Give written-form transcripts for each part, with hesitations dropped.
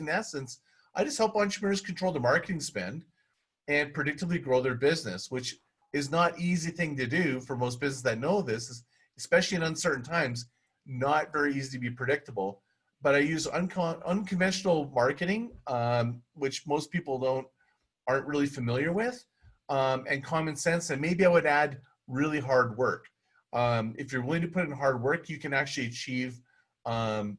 in essence, I just help entrepreneurs control the marketing spend and predictably grow their business, which is not easy thing to do for most businesses that know this, especially in uncertain times, not very easy to be predictable. But I use unconventional marketing, which most people aren't really familiar with, and common sense. And maybe I would add really hard work. If you're willing to put in hard work, you can actually achieve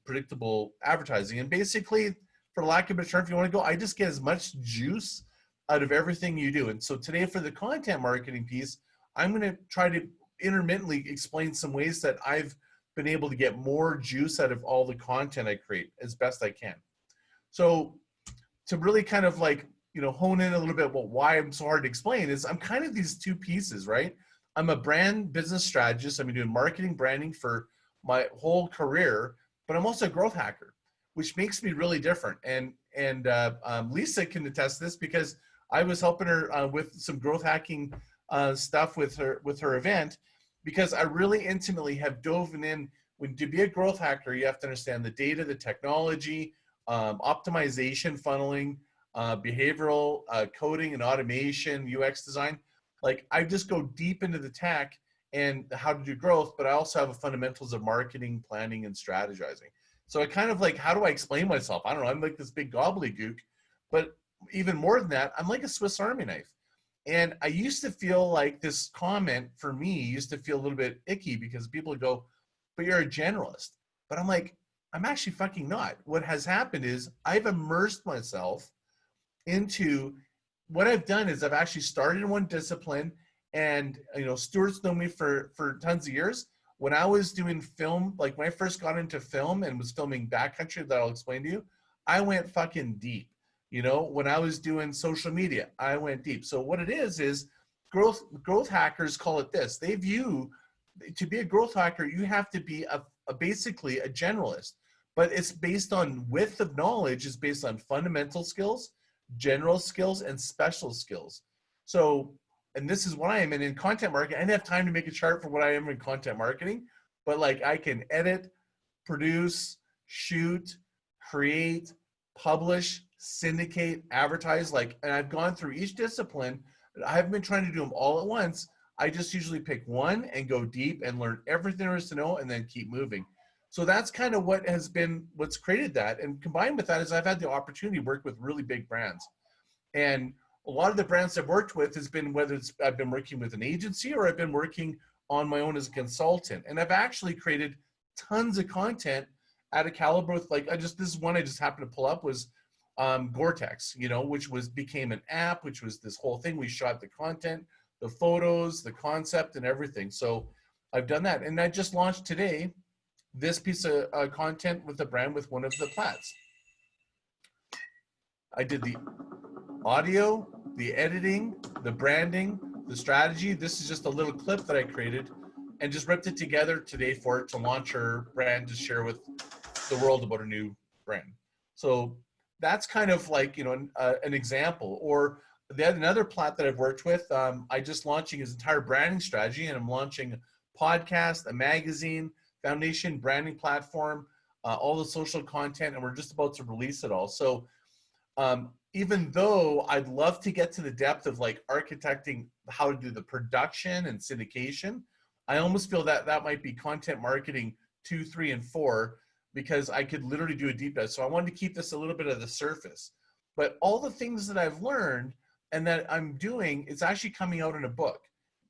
predictable advertising. And basically, for lack of a better term, if you want to go, I just get as much juice out of everything you do. And so today for the content marketing piece, I'm going to try to intermittently explain some ways that I've been able to get more juice out of all the content I create as best I can. So to really kind of like, hone in a little bit about why I'm so hard to explain is I'm kind of these two pieces, right? I'm a brand business strategist. I've been doing marketing branding for my whole career, but I'm also a growth hacker, which makes me really different. And Lisa can attest to this because I was helping her with some growth hacking stuff with her event, because I really intimately have dove in. When to be a growth hacker, you have to understand the data, the technology, optimization, funneling, behavioral coding and automation, UX design. Like I just go deep into the tech and how to do growth, but I also have the fundamentals of marketing, planning, and strategizing. So I kind of like, how do I explain myself? I don't know. I'm like this big gobbledygook, but even more than that, I'm like a Swiss Army knife. And I used to feel like this comment for me used to feel a little bit icky because people would go, but you're a generalist. But I'm like, I'm actually fucking not. What has happened is I've immersed myself into what I've done is I've actually started in one discipline, and Stuart's known me for tons of years. When I was doing film, like when I first got into film and was filming backcountry that I'll explain to you, I went fucking deep. When I was doing social media, I went deep. So what it is growth hackers call it this. They view, to be a growth hacker, you have to be basically a generalist, but it's based on width of knowledge, is based on fundamental skills, general skills, and special skills. So, and this is what I am in content marketing. I didn't have time to make a chart for what I am in content marketing, but like I can edit, produce, shoot, create, publish, syndicate, advertise, and I've gone through each discipline. I haven't been trying to do them all at once. I just usually pick one and go deep and learn everything there is to know and then keep moving. So that's kind of what's created that. And combined with that is I've had the opportunity to work with really big brands. And a lot of the brands I've worked with has been whether I've been working with an agency or I've been working on my own as a consultant. And I've actually created tons of content at a caliber with this is one I just happened to pull up was Gore-Tex, which became an app, which was this whole thing. We shot the content, the photos, the concept, and everything. So I've done that. And I just launched today this piece of content with the brand with one of the plats. I did the audio, the editing, the branding, the strategy. This is just a little clip that I created and just ripped it together today for it to launch her brand, to share with the world about a new brand. So that's kind of like, an example. Or another plat that I've worked with, I just launching his entire branding strategy, and I'm launching a podcast, a magazine, foundation, branding platform, all the social content, and we're just about to release it all. So even though I'd love to get to the depth of like architecting how to do the production and syndication, I almost feel that that might be content marketing 2, 3, and 4, because I could literally do a deep dive. So I wanted to keep this a little bit of the surface. But all the things that I've learned and that I'm doing, it's actually coming out in a book.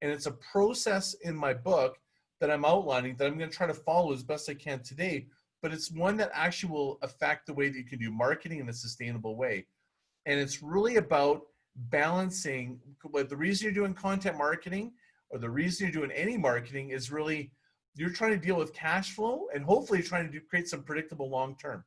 And it's a process in my book that I'm outlining that I'm going to try to follow as best I can today. But it's one that actually will affect the way that you can do marketing in a sustainable way. And it's really about balancing. But the reason you're doing content marketing, or the reason you're doing any marketing, is really you're trying to deal with cash flow and hopefully trying to create some predictable long term.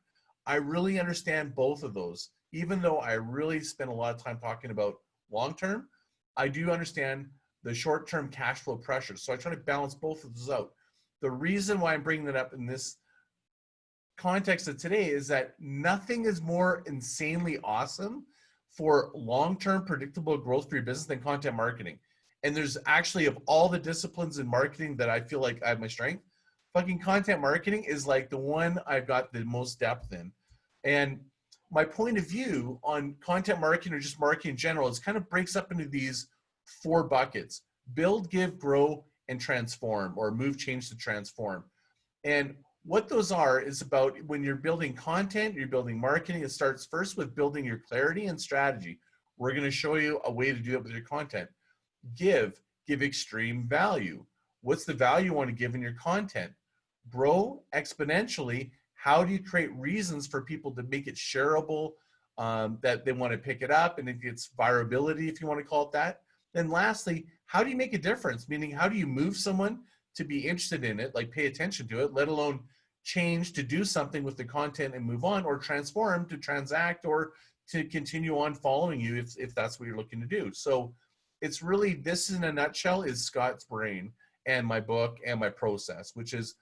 I really understand both of those. Even though I really spend a lot of time talking about long term, I do understand the short term cash flow pressures. So I try to balance both of those out. The reason why I'm bringing that up in this context of today is that nothing is more insanely awesome for long-term predictable growth for your business than content marketing. And there's actually, of all the disciplines in marketing that I feel like I have my strength, fucking content marketing is like the one I've got the most depth in. And my point of view on content marketing or just marketing in general is kind of breaks up into these 4 buckets: build, give, grow, and transform, or move, change to transform. And what those are is about when you're building content, you're building marketing, it starts first with building your clarity and strategy. We're going to show you a way to do it with your content. Give extreme value. What's the value you want to give in your content? Grow exponentially. How do you create reasons for people to make it shareable, that they want to pick it up and it gets virability, if you want to call it that? Then lastly, how do you make a difference? Meaning, how do you move someone to be interested in it, like pay attention to it, let alone change to do something with the content and move on, or transform to transact, or to continue on following you if that's what you're looking to do. So it's really, this in a nutshell is Scott's brain and my book and my process, which is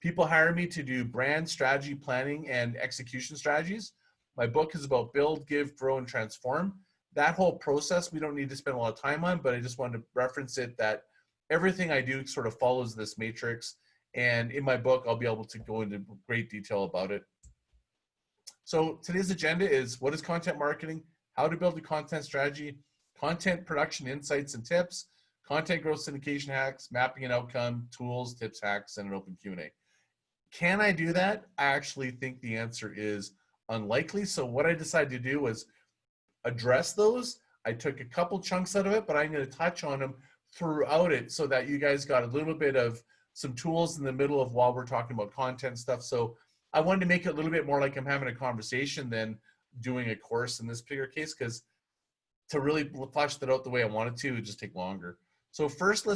people hire me to do brand strategy planning and execution strategies. My book is about build, give, grow, and transform. That whole process we don't need to spend a lot of time on, but I just wanted to reference it, that everything I do sort of follows this matrix. And in my book, I'll be able to go into great detail about it. So today's agenda is, what is content marketing, how to build a content strategy, content production insights and tips, content growth syndication hacks, mapping and outcome, tools, tips, hacks, and an open Q&A. Can I do that? I actually think the answer is unlikely. So what I decided to do was address those. I took a couple chunks out of it, but I'm going to touch on them throughout it so that you guys got a little bit of some tools in the middle of while we're talking about content stuff. So I wanted to make it a little bit more like I'm having a conversation than doing a course in this particular case, because to really flesh that out the way I wanted to, it would just take longer. So first,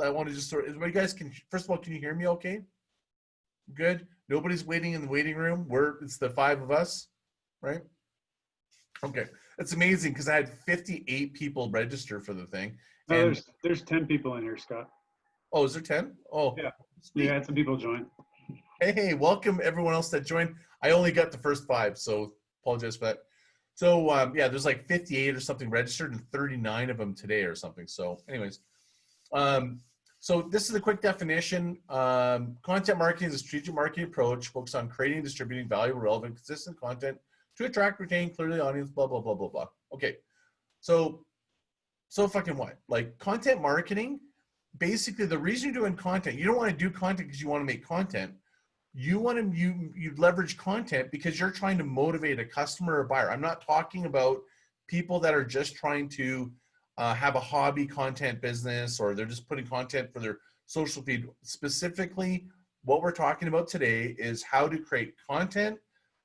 I want to just sort of, you guys can, first of all, can you hear me okay? Good. Nobody's waiting in the waiting room. It's the 5 of us, right? Okay. That's amazing, because I had 58 people register for the thing. No, And there's 10 people in here, Scott. oh, is there 10? Oh, yeah. Sweet. You had some people join. Hey, welcome everyone else that joined. I only got the first 5, so apologize for that. So yeah, there's like 58 or something registered, and 39 of them today or something. So anyways, so this is a quick definition. Content marketing is a strategic marketing approach focused on creating and distributing valuable, relevant, consistent content to attract, retain, clearly audience, blah, blah, blah, blah, blah. Okay, so fucking what? Like, content marketing, basically the reason you're doing content, you don't want to do content because you want to make content. You want to, you leverage content because you're trying to motivate a customer or buyer. I'm not talking about people that are just trying to have a hobby content business, or they're just putting content for their social feed. Specifically, what we're talking about today is how to create content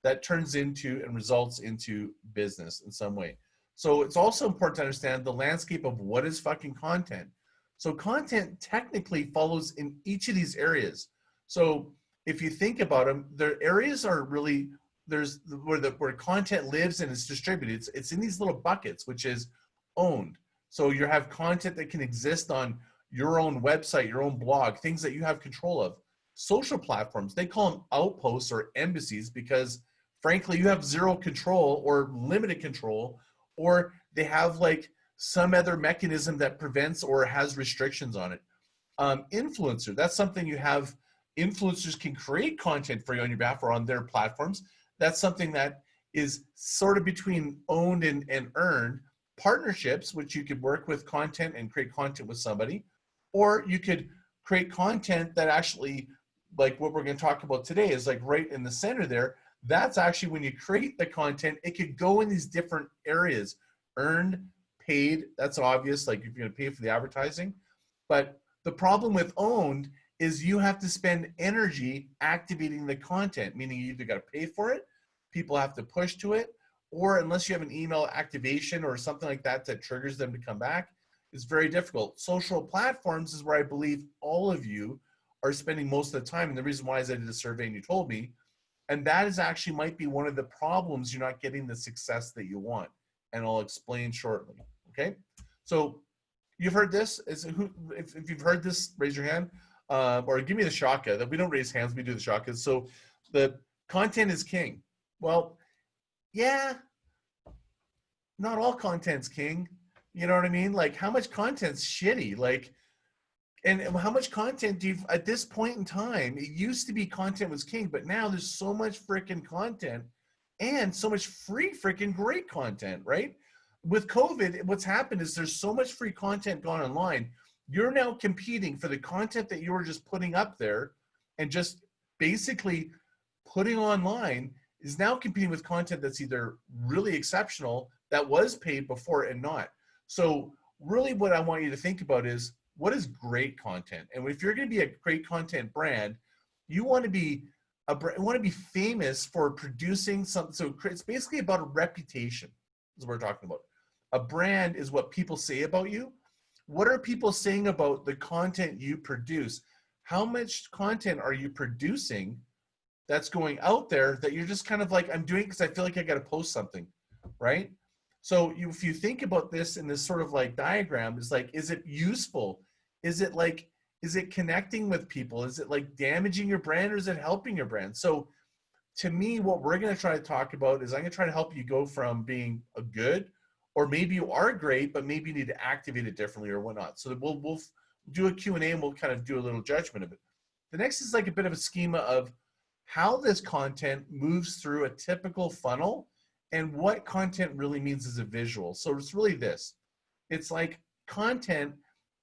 that turns into and results into business in some way. So it's also important to understand the landscape of what is fucking content. So content technically follows in each of these areas. So if you think about them, their areas are really, there's where content lives and is distributed. It's in these little buckets, which is owned. So you have content that can exist on your own website, your own blog, things that you have control of. Social platforms, they call them outposts or embassies, because frankly, you have zero control or limited control, or they have like some other mechanism that prevents or has restrictions on it. Influencer, that's something you have. Influencers can create content for you on your behalf or on their platforms. That's something that is sort of between owned and earned. Partnerships, which you could work with content and create content with somebody, or you could create content that actually, like what we're going to talk about today, is like right in the center there. That's actually when you create the content, it could go in these different areas. Earned, paid, that's obvious, like if you're going to pay for the advertising. But the problem with owned is you have to spend energy activating the content, meaning you either got to pay for it, people have to push to it, or unless you have an email activation or something like that that triggers them to come back, it's very difficult. Social platforms is where I believe all of you are spending most of the time. And the reason why is I did a survey and you told me, and that is actually might be one of the problems you're not getting the success that you want. And I'll explain shortly, okay? So you've heard this. If you've heard this, raise your hand. Or give me the shaka. That we don't raise hands, we do the shaka. So the content is king. Well, yeah, not all content's king. You know what I mean? Like, how much content's shitty? Like, and how much content do you, at this point in time, it used to be content was king, but now there's so much freaking content and so much free freaking great content, right? With COVID, what's happened is there's so much free content gone online. You're now competing for the content that you were just putting up there and just basically putting online is now competing with content that's either really exceptional that was paid before and not. So really what I want you to think about is what is great content? And if you're going to be a great content brand, you want to be famous for producing something. So it's basically about a reputation is what we're talking about. A brand is what people say about you. What are people saying about the content you produce? How much content are you producing that's going out there that you're just kind of like, I'm doing because I feel like I got to post something, right? So if you think about this in this sort of like diagram, it's like, is it useful? Is it connecting with people? Is it like damaging your brand or is it helping your brand? So to me, what we're going to try to talk about is I'm going to try to help you go from being a good, or maybe you are great, but maybe you need to activate it differently or whatnot. So we'll do a Q&A and we'll kind of do a little judgment of it. The next is like a bit of a schema of how this content moves through a typical funnel and what content really means as a visual. So it's really this. It's like content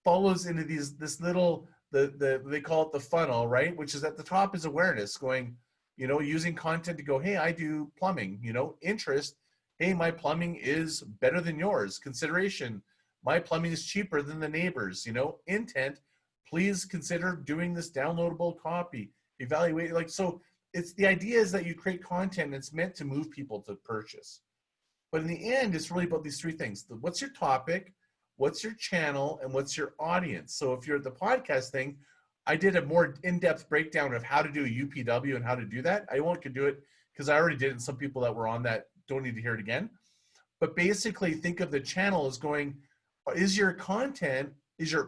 follows into this little, they call it the funnel, right? Which is at the top is awareness, going, using content to go, hey, I do plumbing, interest. Hey, my plumbing is better than yours. Consideration, my plumbing is cheaper than the neighbors. Intent, please consider doing this downloadable copy. Evaluate, so it's the idea is that you create content that's meant to move people to purchase. But in the end, it's really about these three things. What's your topic, what's your channel, and what's your audience? So if you're at the podcast thing, I did a more in-depth breakdown of how to do a UPW and how to do that. I won't do it because I already did it, and some people that were on that don't need to hear it again. But basically think of the channel as going, is your content,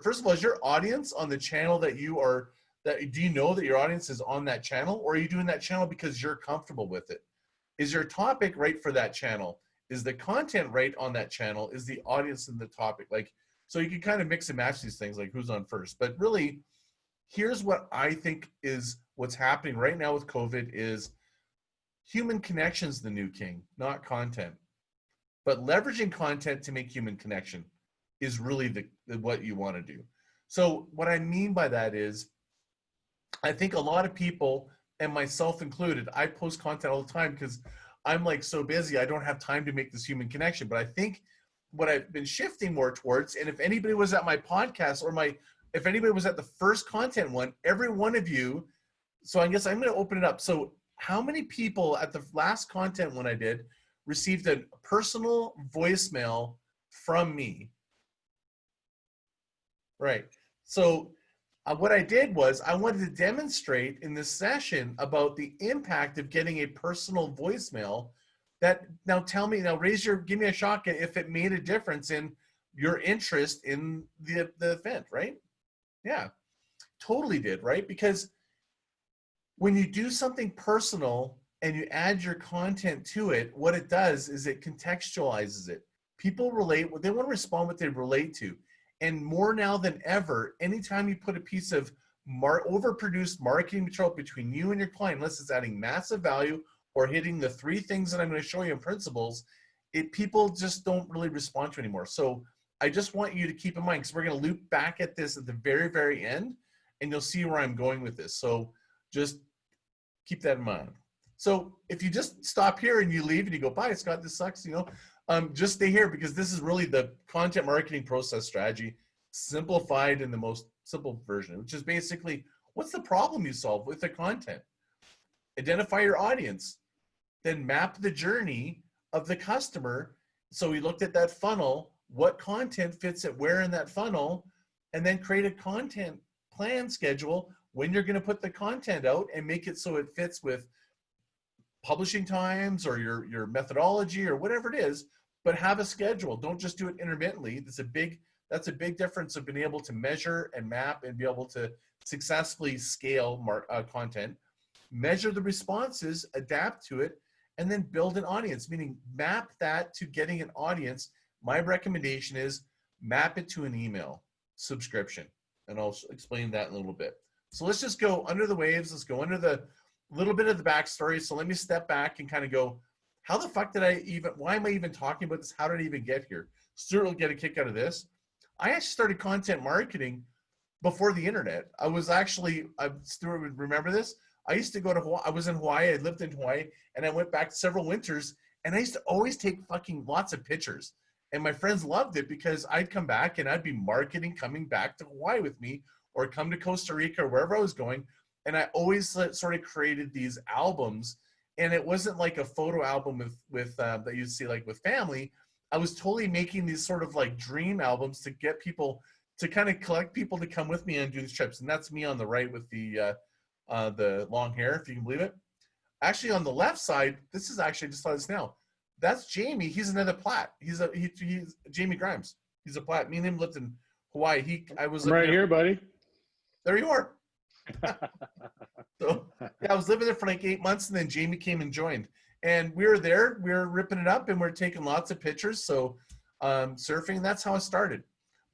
first of all, is your audience on the channel that you are, do you know that your audience is on that channel, or are you doing that channel because you're comfortable with it? Is your topic right for that channel? Is the content right on that channel? Is the audience in the topic? So you can kind of mix and match these things, like who's on first. But really, here's what I think is what's happening right now with COVID is human connection's the new king, not content. But leveraging content to make human connection is really what you want to do. So what I mean by that is, I think a lot of people, and myself included, I post content all the time because I'm like so busy, I don't have time to make this human connection. But I think what I've been shifting more towards, and if anybody was at my podcast or if anybody was at the first content one, every one of you, so I guess I'm going to open it up. So how many people at the last content one I did received a personal voicemail from me? Right. So what I did was I wanted to demonstrate in this session about the impact of getting a personal voicemail that give me a shock if it made a difference in your interest in the event, right? Yeah, totally did, right? Because when you do something personal and you add your content to it, what it does is it contextualizes it. People relate, they want to respond what they relate to. And more now than ever, anytime you put a piece of overproduced marketing material between you and your client, unless it's adding massive value or hitting the three things that I'm going to show you in principles, people just don't really respond to anymore. So I just want you to keep in mind, because we're going to loop back at this at the very, very end, and you'll see where I'm going with this. So just keep that in mind. So if you just stop here and you leave and you go, bye, Scott, this sucks, just stay here, because this is really the content marketing process strategy simplified in the most simple version, which is basically, what's the problem you solve with the content? Identify your audience, then map the journey of the customer. So we looked at that funnel, what content fits it where in that funnel, and then create a content plan schedule when you're going to put the content out and make it so it fits with publishing times or your methodology or whatever it is, but have a schedule. Don't just do it intermittently. That's a big difference of being able to measure and map and be able to successfully scale content, measure the responses, adapt to it, and then build an audience, meaning map that to getting an audience. My recommendation is map it to an email subscription, and I'll explain that in a little bit. So let's just go under the waves. Let's go under the little bit of the backstory. So let me step back and kind of go, how the fuck did why am I even talking about this? How did I even get here? Stuart will get a kick out of this. I actually started content marketing before the internet. Stuart would remember this. I used to go to Hawaii. I was in Hawaii. I lived in Hawaii, and I went back several winters, and I used to always take fucking lots of pictures. And my friends loved it because I'd come back and I'd be marketing coming back to Hawaii with me, or come to Costa Rica or wherever I was going. And I always sort of created these albums, and it wasn't like a photo album with that you'd see like with family. I was totally making these sort of like dream albums to get people to kind of collect people to come with me and do these trips. And that's me on the right with the long hair, if you can believe it. Actually, on the left side, this is actually, just saw this now. That's Jamie. He's another Platt. He's Jamie Grimes. He's a Platt. Me and him lived in Hawaii. I'm right here, buddy. There you are. So yeah, I was living there for like 8 months, and then Jamie came and joined. And we were there. We were ripping it up, and we're taking lots of pictures. So surfing. That's how I started.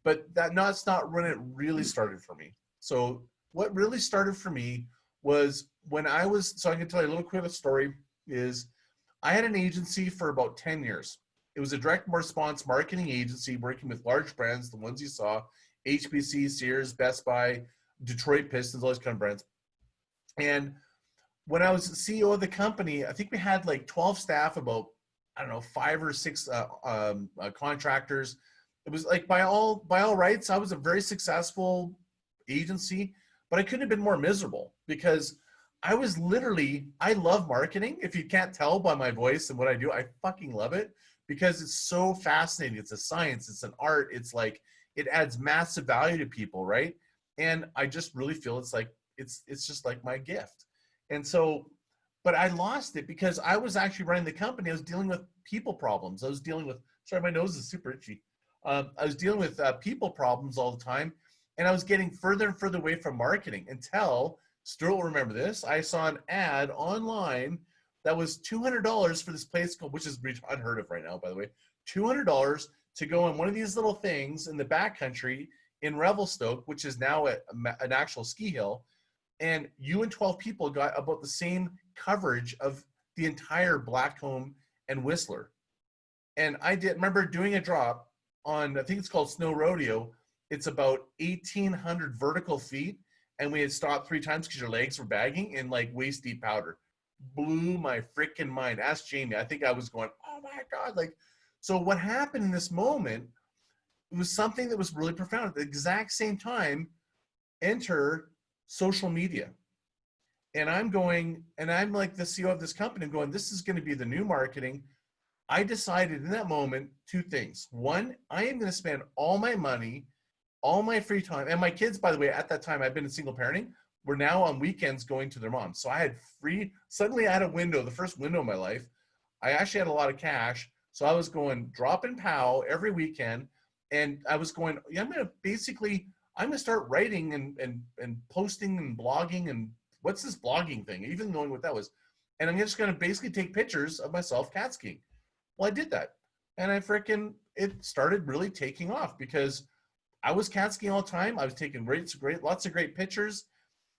But that's not when it really started for me. So what really started for me was when I can tell you a little quick story, is I had an agency for about 10 years. It was a direct response marketing agency working with large brands, the ones you saw, HBC, Sears, Best Buy, Detroit Pistons, all those kind of brands. And when I was CEO of the company, I think we had like 12 staff, about, 5 or 6 contractors. It was like by all rights, I was a very successful agency, but I couldn't have been more miserable because I love marketing. If you can't tell by my voice and what I do, I fucking love it because it's so fascinating. It's a science, it's an art. It's like, it adds massive value to people, right? And I just really feel it's just like my gift. And so, but I lost it because I was actually running the company. I was dealing with people problems. Sorry, my nose is super itchy. I was dealing with people problems all the time, and I was getting further and further away from marketing until, Stuart will remember this, I saw an ad online that was $200 for this place called, which is unheard of right now, by the way, $200 to go on one of these little things in the backcountry in Revelstoke, which is now an actual ski hill, and you and 12 people got about the same coverage of the entire Blackcomb and Whistler. And I remember doing a drop on, I think it's called Snow Rodeo. It's about 1,800 vertical feet, and we had stopped 3 times because your legs were bagging in like waist deep powder. Blew my freaking mind. Ask Jamie. I think I was going, oh my God. So what happened in this moment, it was something that was really profound. At the exact same time, enter social media. And I'm like the CEO of this company, going, this is going to be the new marketing. I decided in that moment 2 things. One, I am going to spend all my money, all my free time, and my kids, by the way, at that time, I've been in single parenting, were now on weekends going to their moms. So I had suddenly I had a window, the first window of my life. I actually had a lot of cash. So I was going drop and pow every weekend. And I was going, yeah, I'm going to start writing and posting and blogging. And what's this blogging thing? Even knowing what that was. And I'm just going to basically take pictures of myself cat skiing. Well, I did that. And it started really taking off because I was cat skiing all the time. I was taking lots of great pictures.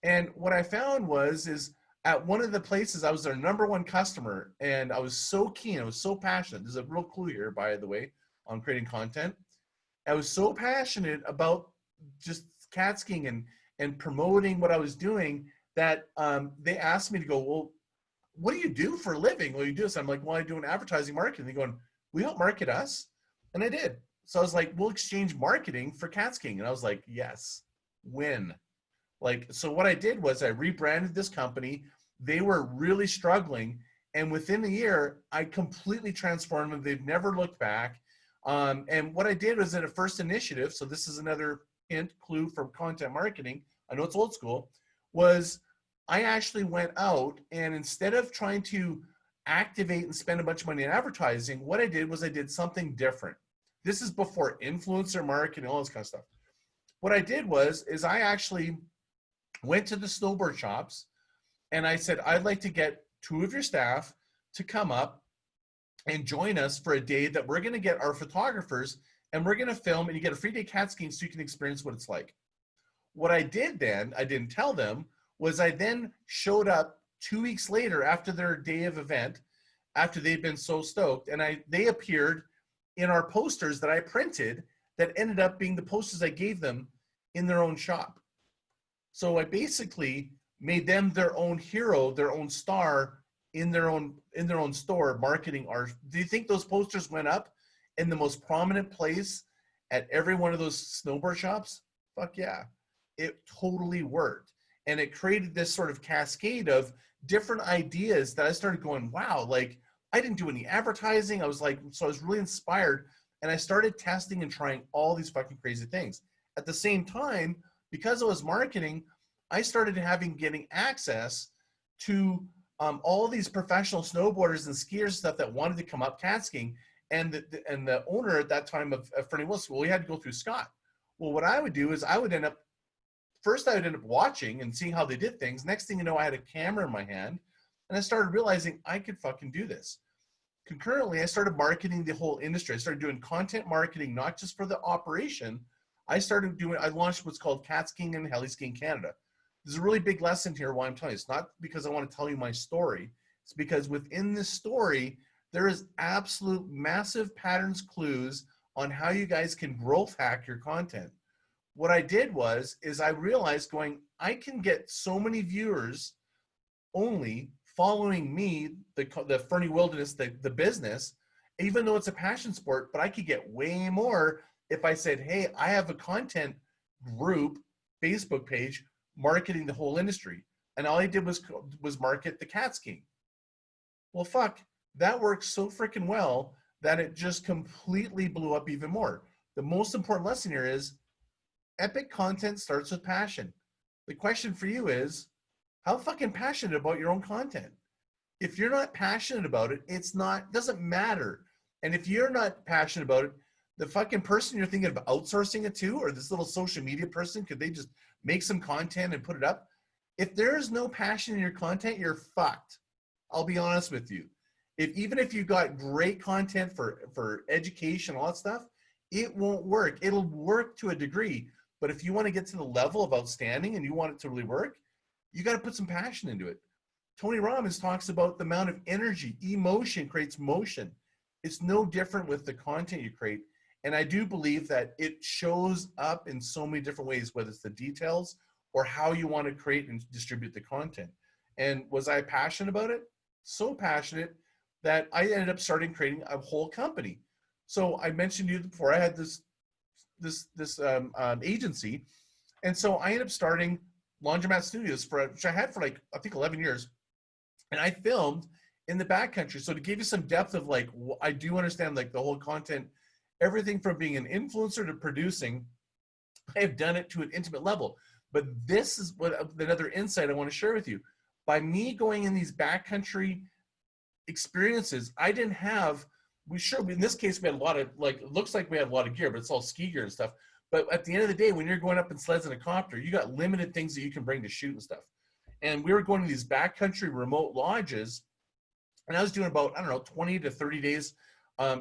And what I found is at one of the places, I was their #1 customer, and I was so keen. I was so passionate. There's a real clue here, by the way, on creating content. I was so passionate about just cat skiing and promoting what I was doing that they asked me to go, well, what do you do for a living? Well, you do this. I'm like, well, I do an advertising marketing. They're going, will you help market us? And I did. So I was like, we'll exchange marketing for cat skiing. And I was like, yes, win. So what I did was I rebranded this company. They were really struggling. And within a year, I completely transformed them. They've never looked back. And what I did was at a first initiative, so this is another clue from content marketing, I know it's old school, was I actually went out, and instead of trying to activate and spend a bunch of money on advertising, what I did was I did something different. This is before influencer marketing, all this kind of stuff. What I did is I actually went to the snowboard shops, and I said, I'd like to get 2 of your staff to come up and join us for a day that we're going to get our photographers, and we're going to film, and you get a free day cat skiing so you can experience what it's like. What I did then, I didn't tell them, was I then showed up 2 weeks later after their day of event after they'd been so stoked. And they appeared in our posters that I printed that ended up being the posters I gave them in their own shop. So I basically made them their own hero, their own star in their own store, marketing our. Do you think those posters went up in the most prominent place at every one of those snowboard shops? Fuck yeah. It totally worked. And it created this sort of cascade of different ideas that I started going, wow, like I didn't do any advertising. I was really inspired. And I started testing and trying all these fucking crazy things. At the same time, because I was marketing, I started getting access to all these professional snowboarders and skiers stuff that wanted to come up cat skiing. And the owner at that time of Fernie Wilson, well, we had to go through Scott. Well, what I would do is I would end up watching and seeing how they did things. Next thing you know, I had a camera in my hand and I started realizing I could fucking do this. Concurrently, I started marketing the whole industry. I started doing content marketing, not just for the operation. I launched what's called Cat Skiing and Heli Skiing Canada. There's a really big lesson here why I'm telling you. It's not because I want to tell you my story. It's because within this story, there is absolute massive patterns, clues on how you guys can growth hack your content. What I did is I realized I can get so many viewers only following me, the Fernie Wilderness, the business, even though it's a passion sport, but I could get way more if I said, hey, I have a content group, Facebook page, marketing the whole industry. And all I did was market the cat skiing. Well, fuck, that works so freaking well that it just completely blew up even more. The most important lesson here is epic content starts with passion. The question for you is, how fucking passionate about your own content? If you're not passionate about it, doesn't matter. And if you're not passionate about it, the fucking person you're thinking of outsourcing it to, or this little social media person, could they just make some content and put it up? If there's no passion in your content, you're fucked. I'll be honest with you. Even if you got great content for education, all that stuff, it won't work. It'll work to a degree. But if you want to get to the level of outstanding and you want it to really work, you got to put some passion into it. Tony Robbins talks about the amount of energy. Emotion creates motion. It's no different with the content you create. And I do believe that it shows up in so many different ways, whether it's the details or how you want to create and distribute the content. And was I passionate about it? So passionate that I ended up creating a whole company. So I mentioned to you before, I had this agency. And so I ended up starting Laundromat Studios, which I had for I think 11 years. And I filmed in the backcountry. So to give you some depth of I do understand the whole content, everything from being an influencer to producing, I have done it to an intimate level. But this is another insight I want to share with you. By me going in these backcountry experiences, I didn't have, in this case, we had a lot of, it looks like we had a lot of gear, but it's all ski gear and stuff. But at the end of the day, when you're going up in sleds and a copter, you got limited things that you can bring to shoot and stuff. And we were going to these backcountry remote lodges, and I was doing about, 20 to 30 days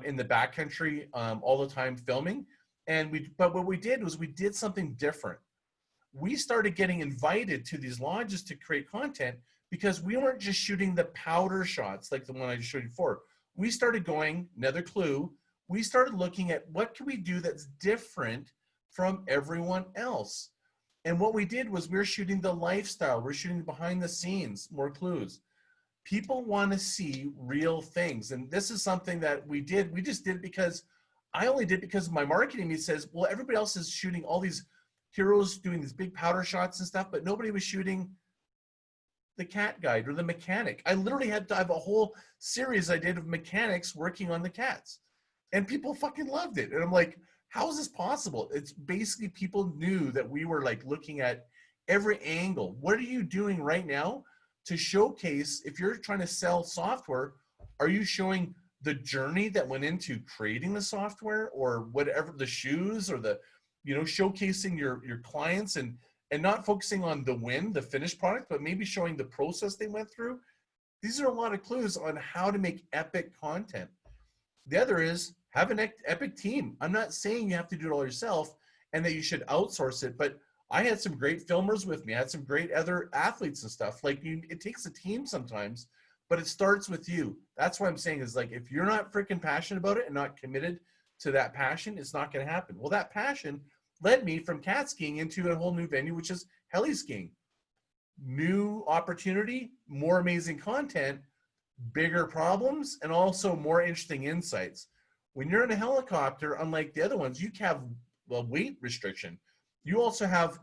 in the backcountry all the time filming. But what we did was we did something different. We started getting invited to these lodges to create content because we weren't just shooting the powder shots like the one I just showed you before. We started going, another clue, we started looking at what can we do that's different from everyone else. And what we did was we were shooting the lifestyle. We're shooting behind the scenes, more clues. People want to see real things. And this is something that we did. We just did because I only did because my marketing me says, well, everybody else is shooting all these heroes doing these big powder shots and stuff, but nobody was shooting the cat guide or the mechanic. I literally had to have a whole series I did of mechanics working on the cats. And people fucking loved it. And I'm like, how is this possible? It's basically people knew that we were looking at every angle. What are you doing right now to showcase, if you're trying to sell software, are you showing the journey that went into creating the software or whatever, the shoes or the, showcasing your clients and not focusing on the win, the finished product, but maybe showing the process they went through. These are a lot of clues on how to make epic content. The other is have an epic team. I'm not saying you have to do it all yourself and that you should outsource it, but I had some great filmers with me. I had some great other athletes and stuff. It takes a team sometimes but it starts with you. That's what I'm saying is like, if you're not freaking passionate about it and not committed to that passion, it's not going to happen. Well, that passion led me from cat skiing into a whole new venue, which is heli skiing. New opportunity, more amazing content, bigger problems, and also more interesting insights. When you're in a helicopter, unlike the other ones, you have a weight restriction. You also have,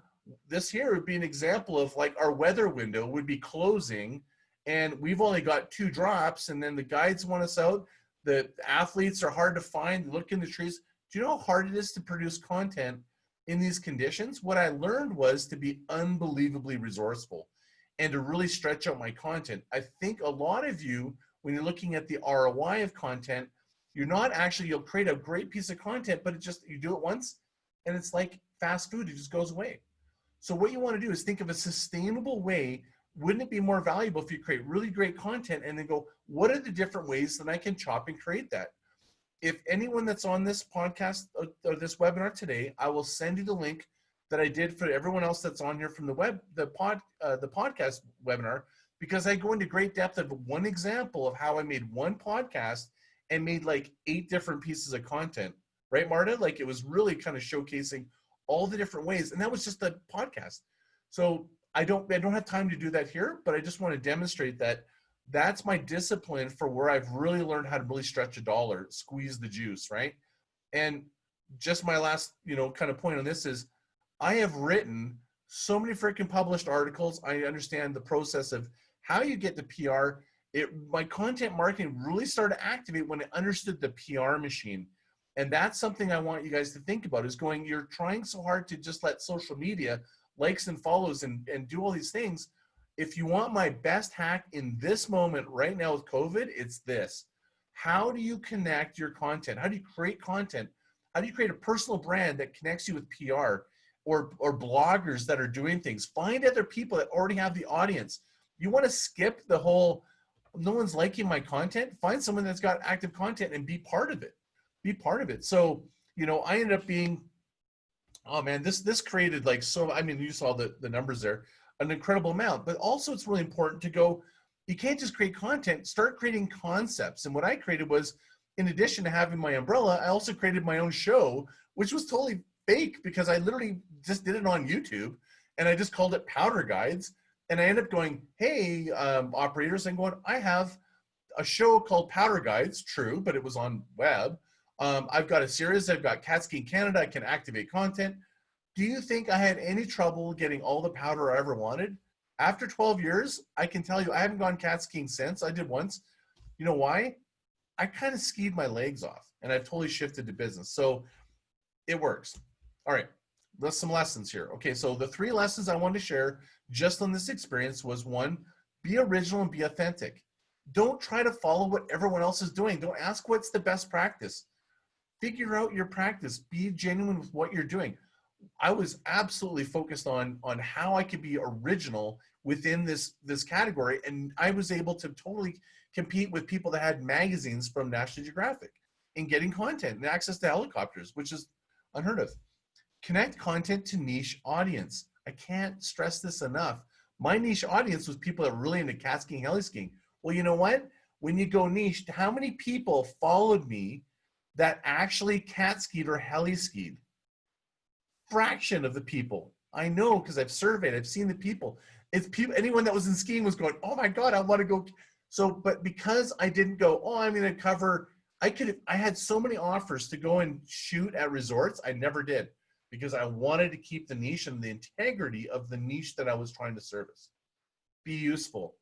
this here would be an example of like our weather window would be closing and we've only got 2 drops, and then the guides want us out. The athletes are hard to find. Look in the trees. Do you know how hard it is to produce content in these conditions? What I learned was to be unbelievably resourceful and to really stretch out my content. I think a lot of you, when you're looking at the ROI of content, you're not actually, you'll create a great piece of content, but it just, you do it once and it's like fast food, it just goes away. So what you want to do is think of a sustainable way. Wouldn't it be more valuable if you create really great content and then go, what are the different ways that I can chop and create that? If anyone that's on this podcast or this webinar today, I will send you the link that I did for everyone else that's on here from the podcast webinar, because I go into great depth of one example of how I made one podcast and made like 8 different pieces of content, right, Marta? Like it was really kind of showcasing all the different ways, and that was just a podcast. So I don't have time to do that here, but I just want to demonstrate that that's my discipline for where I've really learned how to really stretch a dollar, squeeze the juice, right? And just my last, kind of point on this is I have written so many freaking published articles. I understand the process of how you get the PR. My content marketing really started to activate when I understood the PR machine. And that's something I want you guys to think about, is going, you're trying so hard to just let social media likes and follows and do all these things. If you want my best hack in this moment right now with COVID, it's this. How do you connect your content? How do you create content? How do you create a personal brand that connects you with PR or bloggers that are doing things? Find other people that already have the audience. You want to skip the whole, no one's liking my content? Find someone that's got active content and be part of it. Be part of it. So, I ended up being, oh man, this created like, so, I mean, you saw the numbers there, an incredible amount, but also it's really important to go, you can't just create content, start creating concepts. And what I created was, in addition to having my umbrella, I also created my own show, which was totally fake because I literally just did it on YouTube and I just called it Powder Guides. And I ended up going, hey, operators, and going, I have a show called Powder Guides, true, but it was on web. I've got a series, I've got Cat Ski Canada, I can activate content. Do you think I had any trouble getting all the powder I ever wanted? After 12 years, I can tell you I haven't gone cat skiing since. I did once. You know why? I kind of skied my legs off and I've totally shifted to business. So it works. All right, there's some lessons here. Okay, so the 3 lessons I wanted to share just on this experience was 1, be original and be authentic. Don't try to follow what everyone else is doing. Don't ask what's the best practice. Figure out your practice. Be genuine with what you're doing. I was absolutely focused on how I could be original within this category, and I was able to totally compete with people that had magazines from National Geographic in getting content and access to helicopters, which is unheard of. Connect content to niche audience. I can't stress this enough. My niche audience was people that were really into cat skiing, heli skiing. Well, you know what? When you go niche, how many people followed me that actually cat skied or heli skied? Fraction of the people. I know because I've surveyed, I've seen the people. It's people, anyone that was in skiing was going, oh my God, I want to go. So, but because I didn't go, oh, I'm going to cover, I had so many offers to go and shoot at resorts. I never did because I wanted to keep the niche and the integrity of the niche that I was trying to service. Be useful.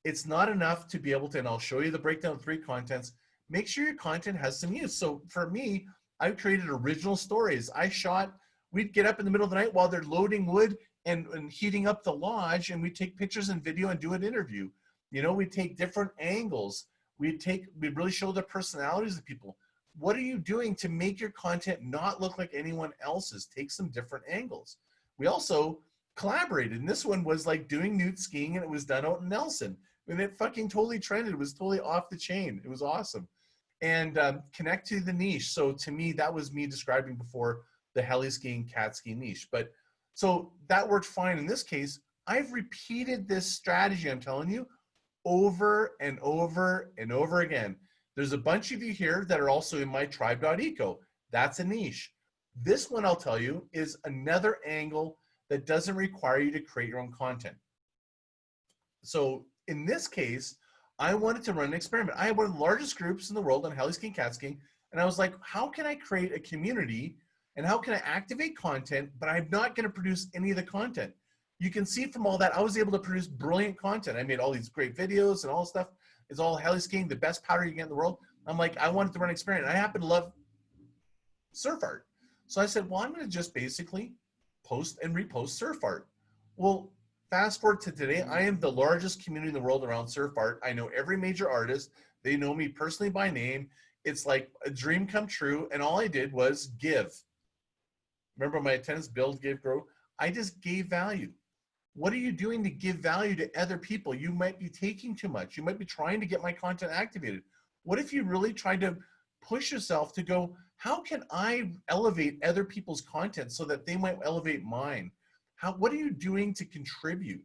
It's not enough to be able to, and I'll show you the breakdown of 3 contents. Make sure your content has some use. So for me, I created original stories. We'd get up in the middle of the night while they're loading wood and heating up the lodge, and we'd take pictures and video and do an interview. We'd take different angles. We'd really show the personalities of people. What are you doing to make your content not look like anyone else's? Take some different angles. We also collaborated, and this one was like doing nude skiing, and it was done out in Nelson. And it fucking totally trended. It was totally off the chain. It was awesome. And connect to the niche. So to me, that was me describing before the heli skiing, cat skiing niche. But so that worked fine in this case. I've repeated this strategy, I'm telling you, over and over and over again. There's a bunch of you here that are also in my tribe.eco. That's a niche. This one, I'll tell you, is another angle that doesn't require you to create your own content. So in this case, I wanted to run an experiment. I had one of the largest groups in the world on heli skiing, cat skiing, and I was like, how can I create a community and how can I activate content, but I'm not going to produce any of the content? You can see from all that, I was able to produce brilliant content. I made all these great videos and all this stuff. It's all heli skiing, the best powder you get in the world. I'm like, I wanted to run an experiment. I happen to love surf art. So I said, well, I'm going to just basically post and repost surf art. Well, fast forward to today, I am the largest community in the world around surf art. I know every major artist. They know me personally by name. It's like a dream come true. And all I did was give. Remember my attendance, build, give, grow? I just gave value. What are you doing to give value to other people? You might be taking too much. You might be trying to get my content activated. What if you really tried to push yourself to go, how can I elevate other people's content so that they might elevate mine? What are you doing to contribute?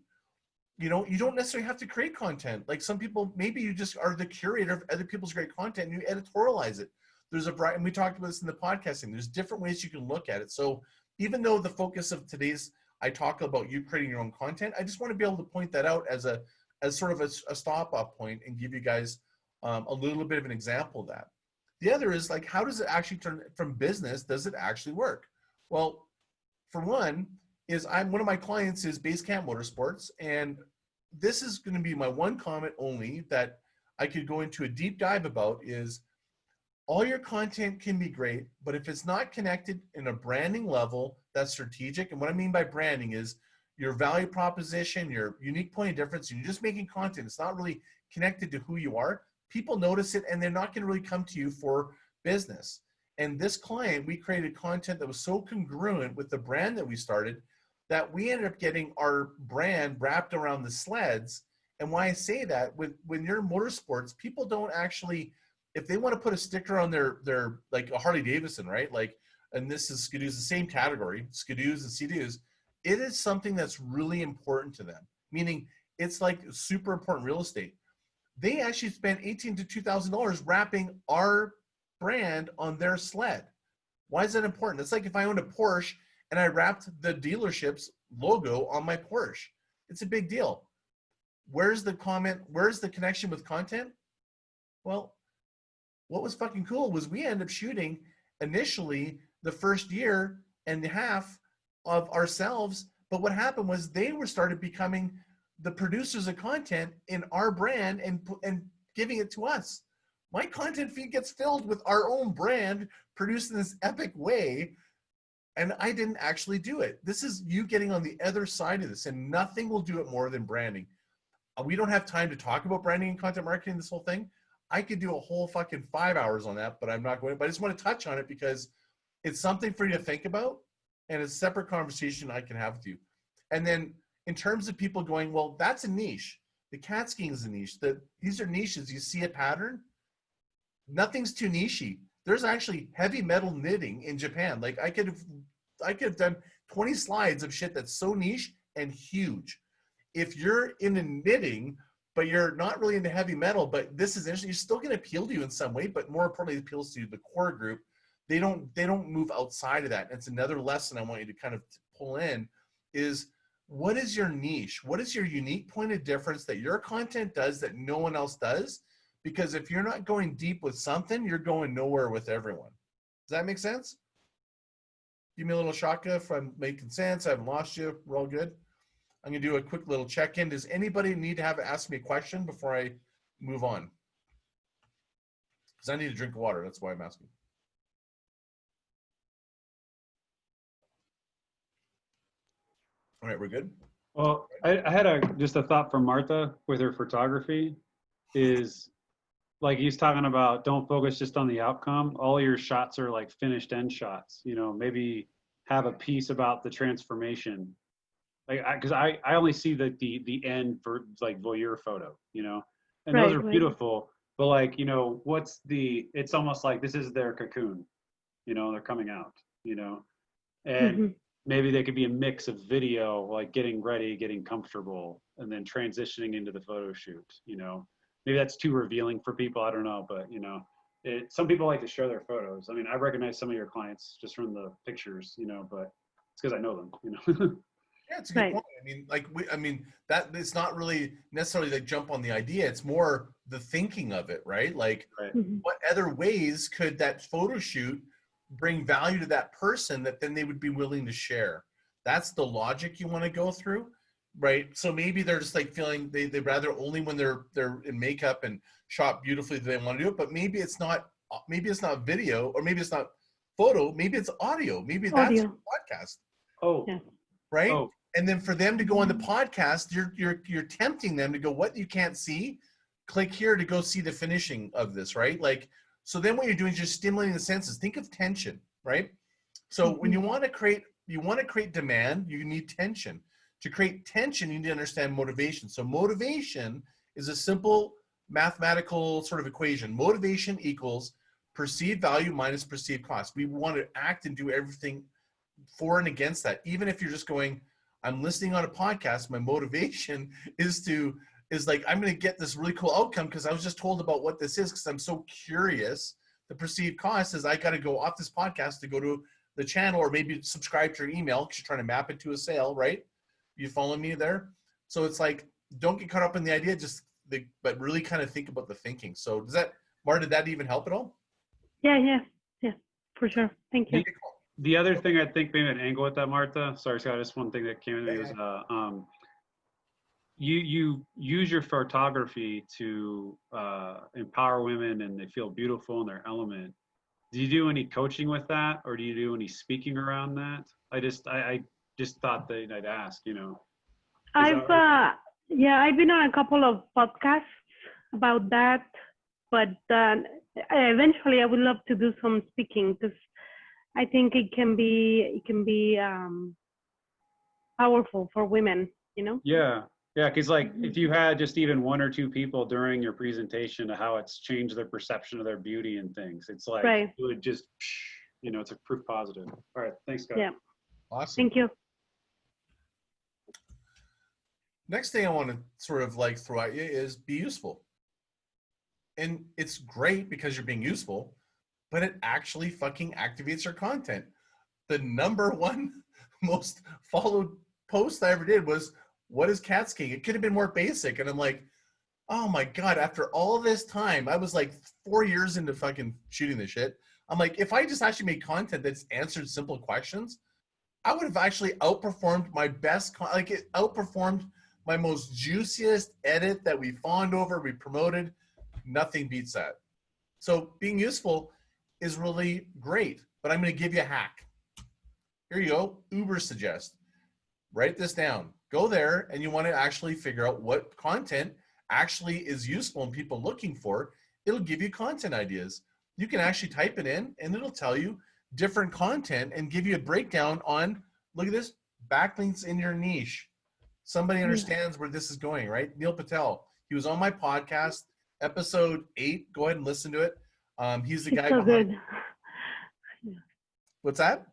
You know, you don't necessarily have to create content. Like some people, maybe you just are the curator of other people's great content and you editorialize it. There's a variety, and we talked about this in the podcasting, there's different ways you can look at it. So even though the focus of today's, I talk about you creating your own content, I just want to be able to point that out as sort of a stop-off point and give you guys a little bit of an example of that. The other is like, how does it actually turn from business? Does it actually work? Well, for one, is one of my clients is Basecamp Motorsports, and this is going to be my one comment only that I could go into a deep dive about is all your content can be great, but if it's not connected in a branding level that's strategic, and what I mean by branding is your value proposition, your unique point of difference, and you're just making content, it's not really connected to who you are, people notice it and they're not going to really come to you for business. And this client, we created content that was so congruent with the brand that we started that we ended up getting our brand wrapped around the sleds. And why I say that, when you're in motorsports, people don't actually, if they want to put a sticker on their like a Harley Davidson, right? Like, and this is Skidoos, the same category, Skidoos and Sea-Doos, it is something that's really important to them. Meaning it's like super important real estate. They actually spent $1,800 to $2,000 wrapping our brand on their sled. Why is that important? It's like if I owned a Porsche and I wrapped the dealership's logo on my Porsche. It's a big deal. Where's the comment? Where's the connection with content? Well, what was fucking cool was we ended up shooting initially the first year and a half of ourselves. But what happened was they started becoming the producers of content in our brand and giving it to us. My content feed gets filled with our own brand produced in this epic way. And I didn't actually do it. This is you getting on the other side of this, and nothing will do it more than branding. We don't have time to talk about branding and content marketing, this whole thing. I could do a whole fucking 5 hours on that, but I'm not going to. But I just want to touch on it because it's something for you to think about, and it's a separate conversation I can have with you. And then in terms of people going, well, that's a niche. The cat skiing is a niche. These are niches. You see a pattern. Nothing's too nichey. There's actually heavy metal knitting in Japan. Like I could have done 20 slides of shit that's so niche and huge. If you're into knitting, but you're not really into heavy metal, but this is interesting, you're still going to appeal to you in some way, but more importantly, it appeals to the core group. They don't move outside of that. And it's another lesson I want you to kind of pull in is what is your niche? What is your unique point of difference that your content does that no one else does? Because if you're not going deep with something, you're going nowhere with everyone. Does that make sense? Give me a little shaka if I'm making sense. I haven't lost you. We're all good. I'm going to do a quick little check-in. Does anybody need to ask me a question before I move on? Because I need a drink of water. That's why I'm asking. All right, we're good? Well, I had just a thought from Martha with her photography is like he's talking about don't focus just on the outcome. All your shots are like finished end shots. You know, maybe have a piece about the transformation. Like, because I only see the end for like voyeur photo, you know, and those are beautiful. But like, you know, it's almost like this is their cocoon, you know, they're coming out, you know, and maybe they could be a mix of video, like getting ready, getting comfortable, and then transitioning into the photo shoot, you know. Maybe that's too revealing for people, I don't know, but you know, some people like to share their photos. I mean, I recognize some of your clients just from the pictures, you know, but it's because I know them, you know. Yeah, it's a good point. I mean, that it's not really necessarily like jump on the idea. It's more the thinking of it, right? Like, Right. what other ways could that photo shoot bring value to that person that then they would be willing to share? That's the logic you want to go through, right? So maybe they're just like feeling they rather only when they're in makeup and shot beautifully they want to do it, but maybe it's not video, or maybe it's not photo, maybe it's audio, maybe that's Audio. your podcast. Oh, Yeah. Right. Oh. And then for them to go on the podcast, you're tempting them to go, what you can't see, click here to go see the finishing of this, right? Like, so then what you're doing is you're stimulating the senses. Think of tension, right? So when you want to create demand, you need tension. To create tension, you need to understand motivation. So motivation is a simple mathematical sort of equation. Motivation equals perceived value minus perceived cost. We want to act and do everything for and against that. Even if you're just going, I'm listening on a podcast, my motivation is like, I'm going to get this really cool outcome because I was just told about what this is because I'm so curious. The perceived cost is I got to go off this podcast to go to the channel, or maybe subscribe to your email because you're trying to map it to a sale, right? You follow me there? So it's like, don't get caught up in the idea, but really kind of think about the thinking. So Marta, did that even help at all? Yeah, for sure. Thank you. The other thing I think maybe an angle with that, Martha, sorry, Scott, just one thing that came to me was you use your photography to empower women and they feel beautiful in their element. Do you do any coaching with that, or do you do any speaking around that? I just thought that I'd ask, you know. I've been on a couple of podcasts about that, but eventually I would love to do some speaking because I think it can be powerful for women, you know? Yeah, because like if you had just even one or two people during your presentation of how it's changed their perception of their beauty and things, it's like it would just, you know, it's a proof positive. All right, thanks, Scott. Yeah. Awesome. Thank you. Next thing I want to sort of like throw at you is be useful. And it's great because you're being useful, but it actually fucking activates your content. The number one most followed post I ever did was, what is cat skiing? It could have been more basic. And I'm like, oh my God, after all this time, I was like 4 years into fucking shooting this shit. I'm like, if I just actually made content that's answered simple questions, I would have actually outperformed my best, it outperformed my most juiciest edit that we fawned over, we promoted. Nothing beats that. So being useful is really great, but I'm going to give you a hack. Here you go. Uber suggest. Write this down. Go there, and you want to actually figure out what content actually is useful and people looking for. It'll give you content ideas. You can actually type it in, and it'll tell you different content and give you a breakdown on, look at this, backlinks in your niche. Somebody understands where this is going, right? Neil Patel. He was on my podcast, episode 8. Go ahead and listen to it. He's the guy so behind. Good. What's that?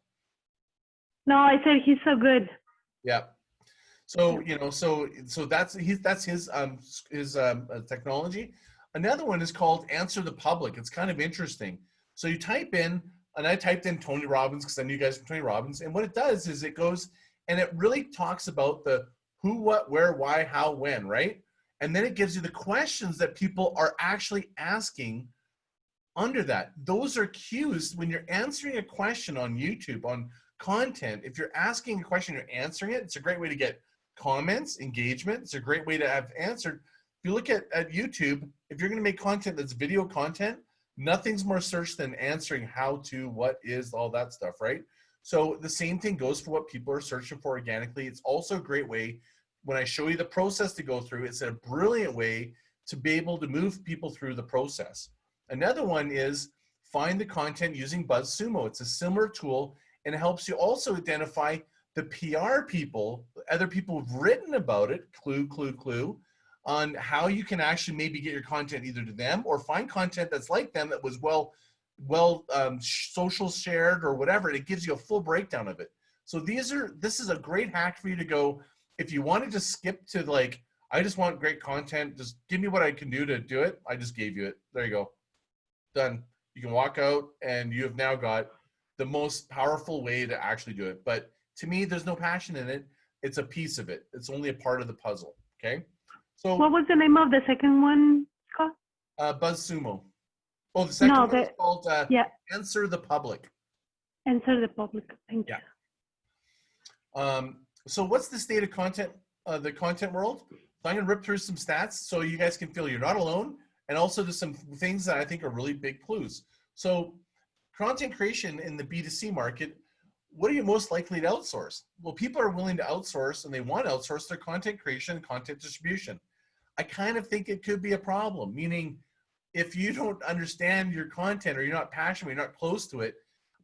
No, I said he's so good. Yeah. So you know, so that's his technology. Another one is called Answer the Public. It's kind of interesting. So you type in, and I typed in Tony Robbins because I knew you guys from Tony Robbins, and what it does is it goes and it really talks about the who, what, where, why, how, when, right? And then it gives you the questions that people are actually asking under that. Those are cues when you're answering a question on YouTube, on content. If you're asking a question, you're answering it. It's a great way to get comments, engagement. It's a great way to have answered. If you look at YouTube, if you're going to make content that's video content, nothing's more searched than answering how to, what is, all that stuff, right? So the same thing goes for what people are searching for organically. It's also a great way, when I show you the process to go through, it's a brilliant way to be able to move people through the process. Another one is find the content using BuzzSumo. It's a similar tool, and it helps you also identify the PR people, other people who've written about it, clue, on how you can actually maybe get your content either to them or find content that's like them that was well social shared or whatever. It gives you a full breakdown of it. So this is a great hack for you to go, if you wanted to skip to like, I just want great content, just give me what I can do to do it. I just gave you it. There you go. Done. You can walk out and you have now got the most powerful way to actually do it. But to me, there's no passion in it. It's a piece of it. It's only a part of the puzzle. Okay. So What was the name of the second one, Scott? BuzzSumo. Oh, the second one is called Answer the Public. Answer the Public. Thank you. So what's the state of content, the content world? So I'm going to rip through some stats so you guys can feel you're not alone, and also just some things that I think are really big clues. So content creation in the B2C market, what are you most likely to outsource? Well, people are willing to outsource and they want to outsource their content creation and content distribution. I kind of think it could be a problem, meaning if you don't understand your content or you're not passionate, you're not close to it,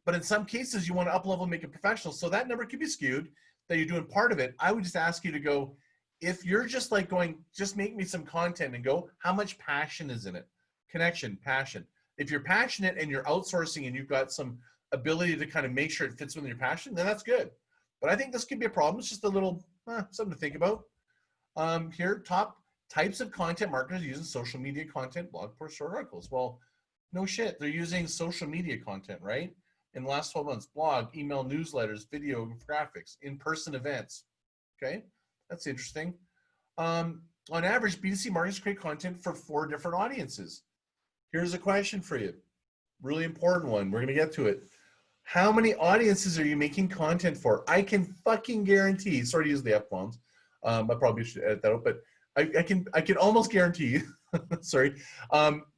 but in some cases you want to up-level and make it professional. So that number could be skewed that you're doing part of it. I would just ask you to go, if you're just like going, just make me some content and go, how much passion is in it? Connection, passion. If you're passionate and you're outsourcing and you've got some ability to kind of make sure it fits within your passion, then that's good. But I think this could be a problem. It's just a little, something to think about. Here, top types of content marketers using social media content, blog posts, short articles. Well, no shit. They're using social media content, right? In the last 12 months, blog, email, newsletters, video, graphics, in-person events. Okay, that's interesting. On average, B2C marketers create content for 4 different audiences. Here's a question for you. Really important one. We're going to get to it. How many audiences are you making content for? I can fucking guarantee, sorry to use the F-bombs. I probably should edit that out, but I can almost guarantee, sorry,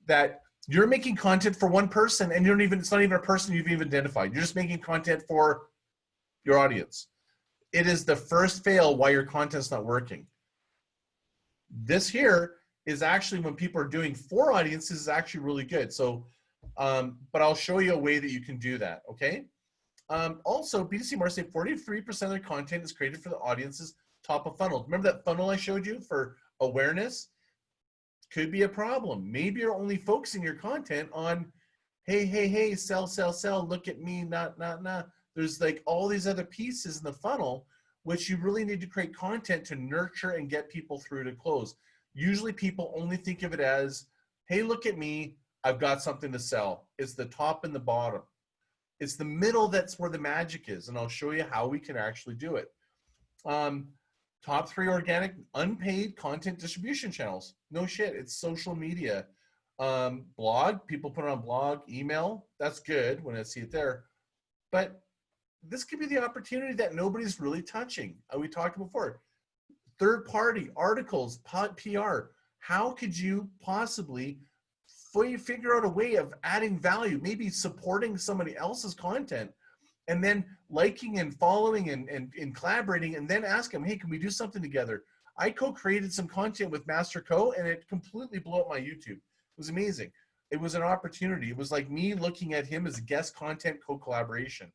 that you're making content for one person and it's not even a person you've even identified. You're just making content for your audience. It is the first fail why your content's not working. This here is actually when people are doing 4 audiences is actually really good. So, but I'll show you a way that you can do that, okay? Also, B2C marketers say 43% of their content is created for the audience's top of funnel. Remember that funnel I showed you for awareness? Could be a problem. Maybe you're only focusing your content on, hey, sell, look at me, not. There's like all these other pieces in the funnel, which you really need to create content to nurture and get people through to close. Usually people only think of it as, hey, look at me, I've got something to sell. It's the top and the bottom. It's the middle that's where the magic is, and I'll show you how we can actually do it. Top 3 organic, unpaid content distribution channels. No shit, it's social media. Blog, people put it on blog, email, that's good when I see it there. But this could be the opportunity that nobody's really touching. We talked before. Third party, articles, PR. How could you possibly figure out a way of adding value, maybe supporting somebody else's content, and then liking and following and collaborating, and then ask them, hey, can we do something together? I co-created some content with Master Co, and it completely blew up my YouTube. It was amazing. It was an opportunity. It was like me looking at him as a guest content co-collaboration.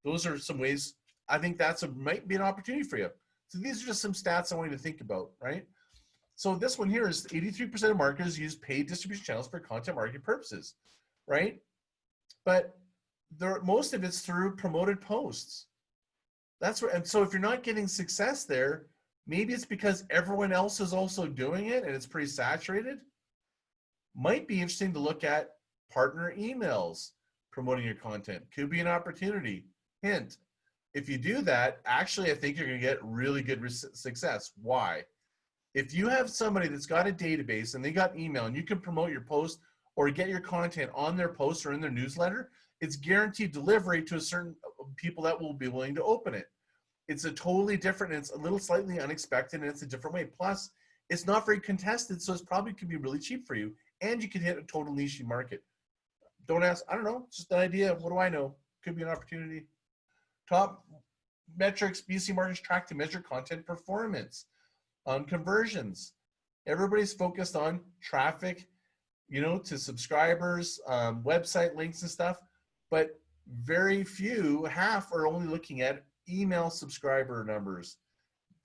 Those are some ways. I think might be an opportunity for you. So these are just some stats I want you to think about, right? So this one here is 83% of marketers use paid distribution channels for content marketing purposes, right? But most of it's through promoted posts. That's where, and so if you're not getting success there, maybe it's because everyone else is also doing it and it's pretty saturated. Might be interesting to look at partner emails promoting your content. Could be an opportunity. Hint, if you do that, actually, I think you're going to get really good success. Why? If you have somebody that's got a database and they got email and you can promote your post or get your content on their post or in their newsletter, it's guaranteed delivery to a certain people that will be willing to open it. It's a totally different, and it's a little slightly unexpected, and it's a different way. Plus, it's not very contested, so it's probably could be really cheap for you, and you can hit a total niche market. Don't ask, I don't know, it's just an idea. What do I know? Could be an opportunity. Top metrics, BC marketers track to measure content performance. On conversions, everybody's focused on traffic, to subscribers, website links and stuff, but very few, half are only looking at email subscriber numbers.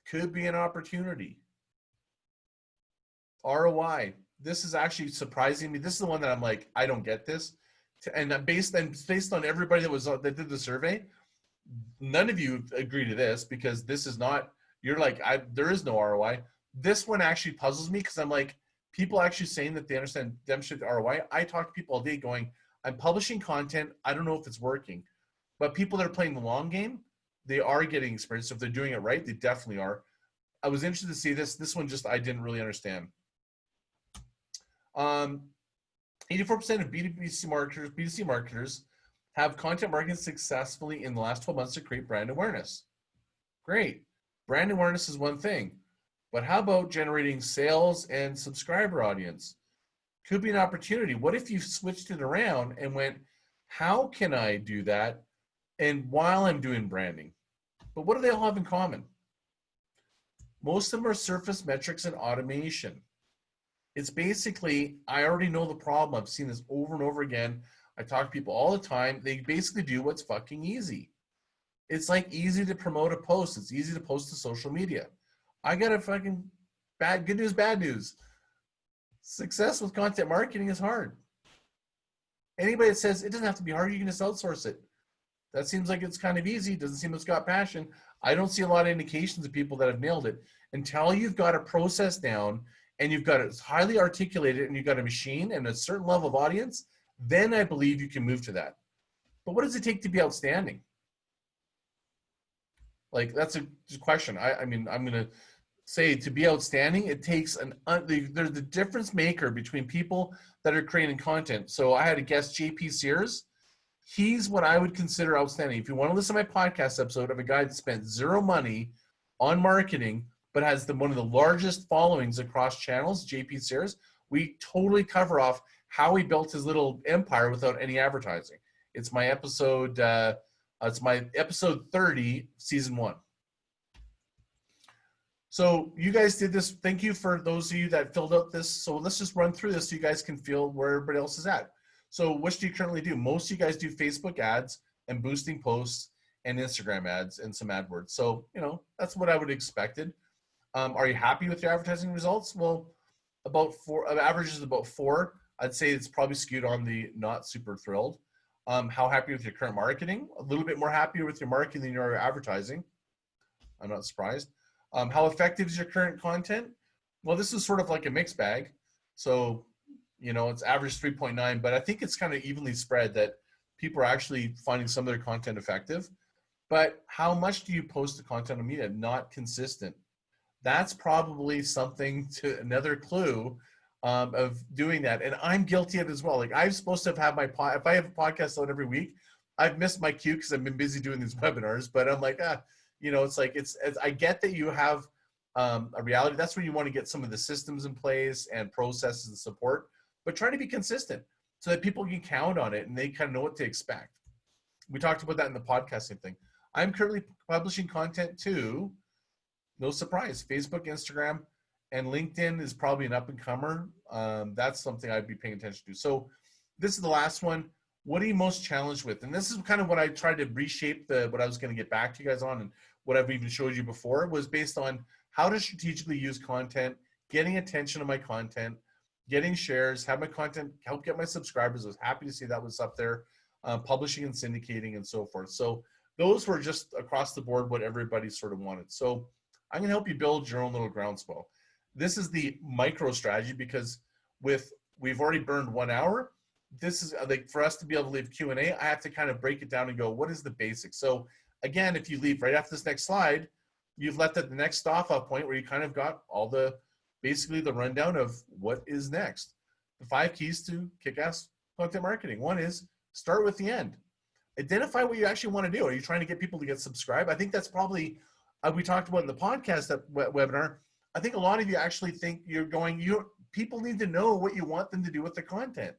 Could be an opportunity. ROI, this is actually surprising me. This is the one that I'm like, I don't get this. And based on everybody that did the survey, none of you agree to this because this is not, you're like, there is no ROI. This one actually puzzles me because I'm like, people actually saying that they understand demonstrate ROI. I talk to people all day going, I'm publishing content. I don't know if it's working, but people that are playing the long game, they are getting experience. So if they're doing it right, they definitely are. I was interested to see this. This one just, I didn't really understand. 84% of B2C marketers have content marketing successfully in the last 12 months to create brand awareness. Great. Brand awareness is one thing, but how about generating sales and subscriber audience? Could be an opportunity. What if you switched it around and went, how can I do that? And while I'm doing branding, but what do they all have in common? Most of them are surface metrics and automation. It's basically, I already know the problem. I've seen this over and over again. I talk to people all the time. They basically do what's fucking easy. It's like easy to promote a post. It's easy to post to social media. I got a fucking good news, bad news. Success with content marketing is hard. Anybody that says it doesn't have to be hard, you can just outsource it. That seems like it's kind of easy. Doesn't seem it's got passion. I don't see a lot of indications of people that have nailed it. Until you've got a process down and you've got it highly articulated and you've got a machine and a certain level of audience, then I believe you can move to that. But what does it take to be outstanding? Like, that's a question. I mean, I'm going to say to be outstanding, it takes there's the difference maker between people that are creating content. So I had a guest, JP Sears. He's what I would consider outstanding. If you want to listen to my podcast episode of a guy that spent zero money on marketing, but has one of the largest followings across channels, JP Sears, we totally cover off how he built his little empire without any advertising. It's my episode, episode 30, season 1. So you guys did this. Thank you for those of you that filled out this. So let's just run through this so you guys can feel where everybody else is at. So what do you currently do? Most of you guys do Facebook ads and boosting posts and Instagram ads and some AdWords. So, that's what I would have expected. Are you happy with your advertising results? Well, about 4, average is about 4. I'd say it's probably skewed on the not super thrilled. How happy with your current marketing? A little bit more happier with your marketing than your advertising. I'm not surprised. How effective is your current content? Well, this is sort of like a mixed bag. So, it's average 3.9, but I think it's kind of evenly spread that people are actually finding some of their content effective. But how much do you post the content on media? Not consistent. That's probably something to another clue of doing that. And I'm guilty of it as well. Like, I'm supposed to have if I have a podcast out every week, I've missed my cue because I've been busy doing these webinars, but I'm like, it's like, I get that you have a reality. That's where you want to get some of the systems in place and processes and support, but try to be consistent so that people can count on it and they kind of know what to expect. We talked about that in the podcasting thing. I'm currently publishing content too. No surprise, Facebook, Instagram, and LinkedIn is probably an up-and-comer. That's something I'd be paying attention to. So this is the last one. What are you most challenged with? And this is kind of what I tried to reshape what I was going to get back to you guys on, and what I've even showed you before was based on how to strategically use content, getting attention to my content, getting shares, have my content help get my subscribers. I was happy to see that was up there, publishing and syndicating and so forth. So those were just across the board what everybody sort of wanted. So I'm going to help you build your own little groundswell. This is the micro strategy because we've already burned 1 hour. This is like for us to be able to leave Q&A, I have to kind of break it down and go, what is the basics? So again, if you leave right after this next slide, you've left at the next stop off point where you kind of got all basically the rundown of what is next. The 5 keys to kick-ass content marketing. One is start with the end. Identify what you actually want to do. Are you trying to get people to get subscribed? I think that's probably, we talked about in the podcast webinar, I think a lot of you actually think people need to know what you want them to do with the content.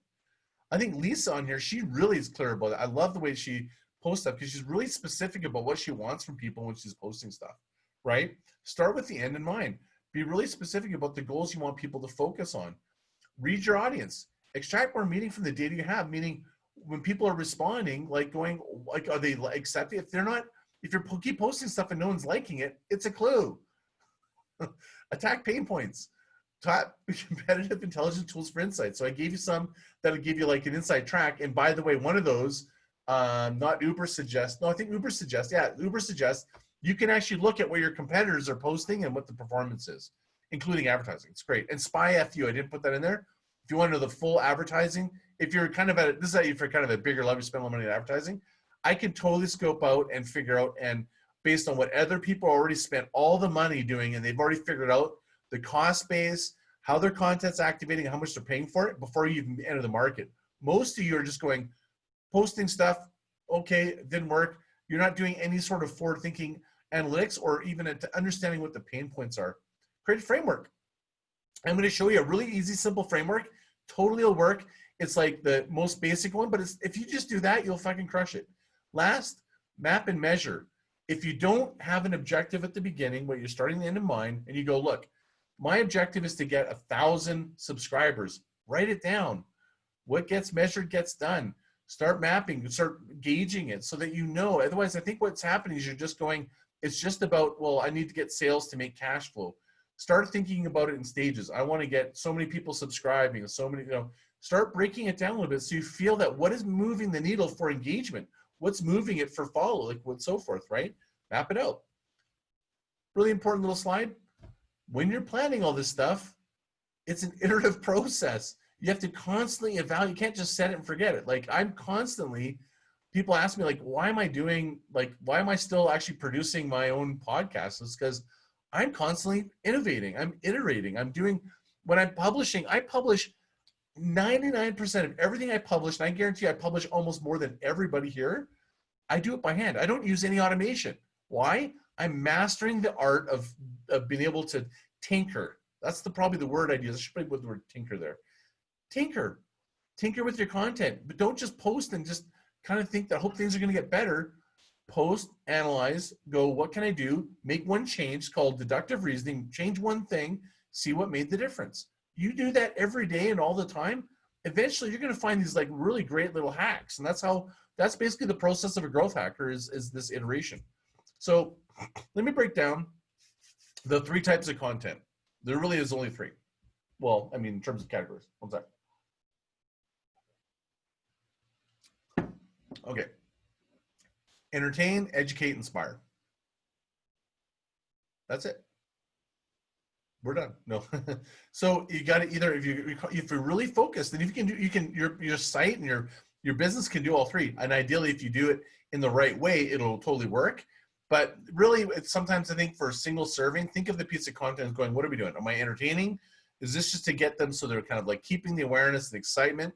I think Lisa on here, she really is clear about it. I love the way she posts stuff because she's really specific about what she wants from people when she's posting stuff, right? Start with the end in mind. Be really specific about the goals you want people to focus on. Read your audience. Extract more meaning from the data you have, meaning when people are responding, are they accepting? If you keep posting stuff and no one's liking it, it's a clue. Attack pain points. Top competitive intelligence tools for insight. So I gave you some that'll give you like an insight track. And by the way, one of those not Uber Suggest. No, I think Uber Suggest. Yeah, Uber Suggest. You can actually look at where your competitors are posting and what the performance is, including advertising. It's great. And SpyFU, I didn't put that in there. If you want to know the full advertising, if you're kind of at, this is if you're kind of a bigger level, you spend a lot of money on advertising, I can totally scope out and figure out, and based on what other people already spent all the money doing, and they've already figured out the cost base, how their content's activating, how much they're paying for it before you even enter the market. Most of you are just going, posting stuff, okay, it didn't work. You're not doing any sort of forward-thinking analytics or even understanding what the pain points are. Create a framework. I'm going to show you a really easy, simple framework. Totally will work. It's like the most basic one, but if you just do that, you'll fucking crush it. Last, map and measure. If you don't have an objective at the beginning, what you're starting the end in mind, and you go, look, my objective is to get 1,000 subscribers. Write it down. What gets measured gets done. Start mapping, start gauging it so that you know. Otherwise, I think what's happening is you're just going, it's just about, well, I need to get sales to make cash flow. Start thinking about it in stages. I want to get so many people subscribing, so many, start breaking it down a little bit so you feel that what is moving the needle for engagement, what's moving it for follow, like what so forth, right? Map it out. Really important little slide. When you're planning all this stuff, it's an iterative process. You have to constantly evaluate. You can't just set it and forget it. Like I'm constantly, people ask me like, why am I still actually producing my own podcast? It's because I'm constantly innovating. I'm iterating. I'm doing, when I'm publishing, I publish 99% of everything I publish, and I guarantee I publish almost more than everybody here. I do it by hand. I don't use any automation. Why? I'm mastering the art of being able to tinker. That's probably the word I'd use. I should probably put the word tinker there. Tinker with your content, but don't just post and just kind of think that hope things are going to get better. Post, analyze, go, what can I do? Make one change called deductive reasoning, change one thing, see what made the difference. You do that every day and all the time, eventually you're going to find these like really great little hacks. And that's basically the process of a growth hacker is this iteration. So let me break down the 3 types of content. There really is only 3. Well, I mean, in terms of categories. One sec. Okay. Entertain, educate, inspire. That's it. We're done. No. So you got to either, if you're really focused, then your site and your business can do all 3. And ideally, if you do it in the right way, it'll totally work. But really, it's sometimes I think for a single serving, think of the piece of content as going, what are we doing? Am I entertaining? Is this just to get them so they're kind of like keeping the awareness and excitement?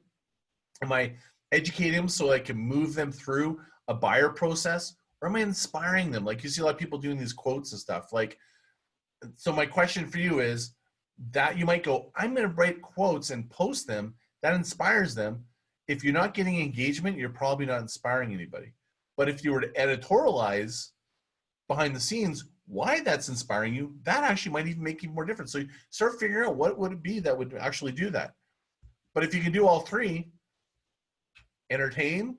Am I educating them so I can move them through a buyer process? Or am I inspiring them? Like you see a lot of people doing these quotes and stuff. Like, so my question for you is that you might go, I'm going to write quotes and post them. That inspires them. If you're not getting engagement, you're probably not inspiring anybody. But if you were to editorialize behind the scenes why that's inspiring you, that actually might even make you more different. So you start figuring out what would it be that would actually do that. But if you can do all 3, entertain,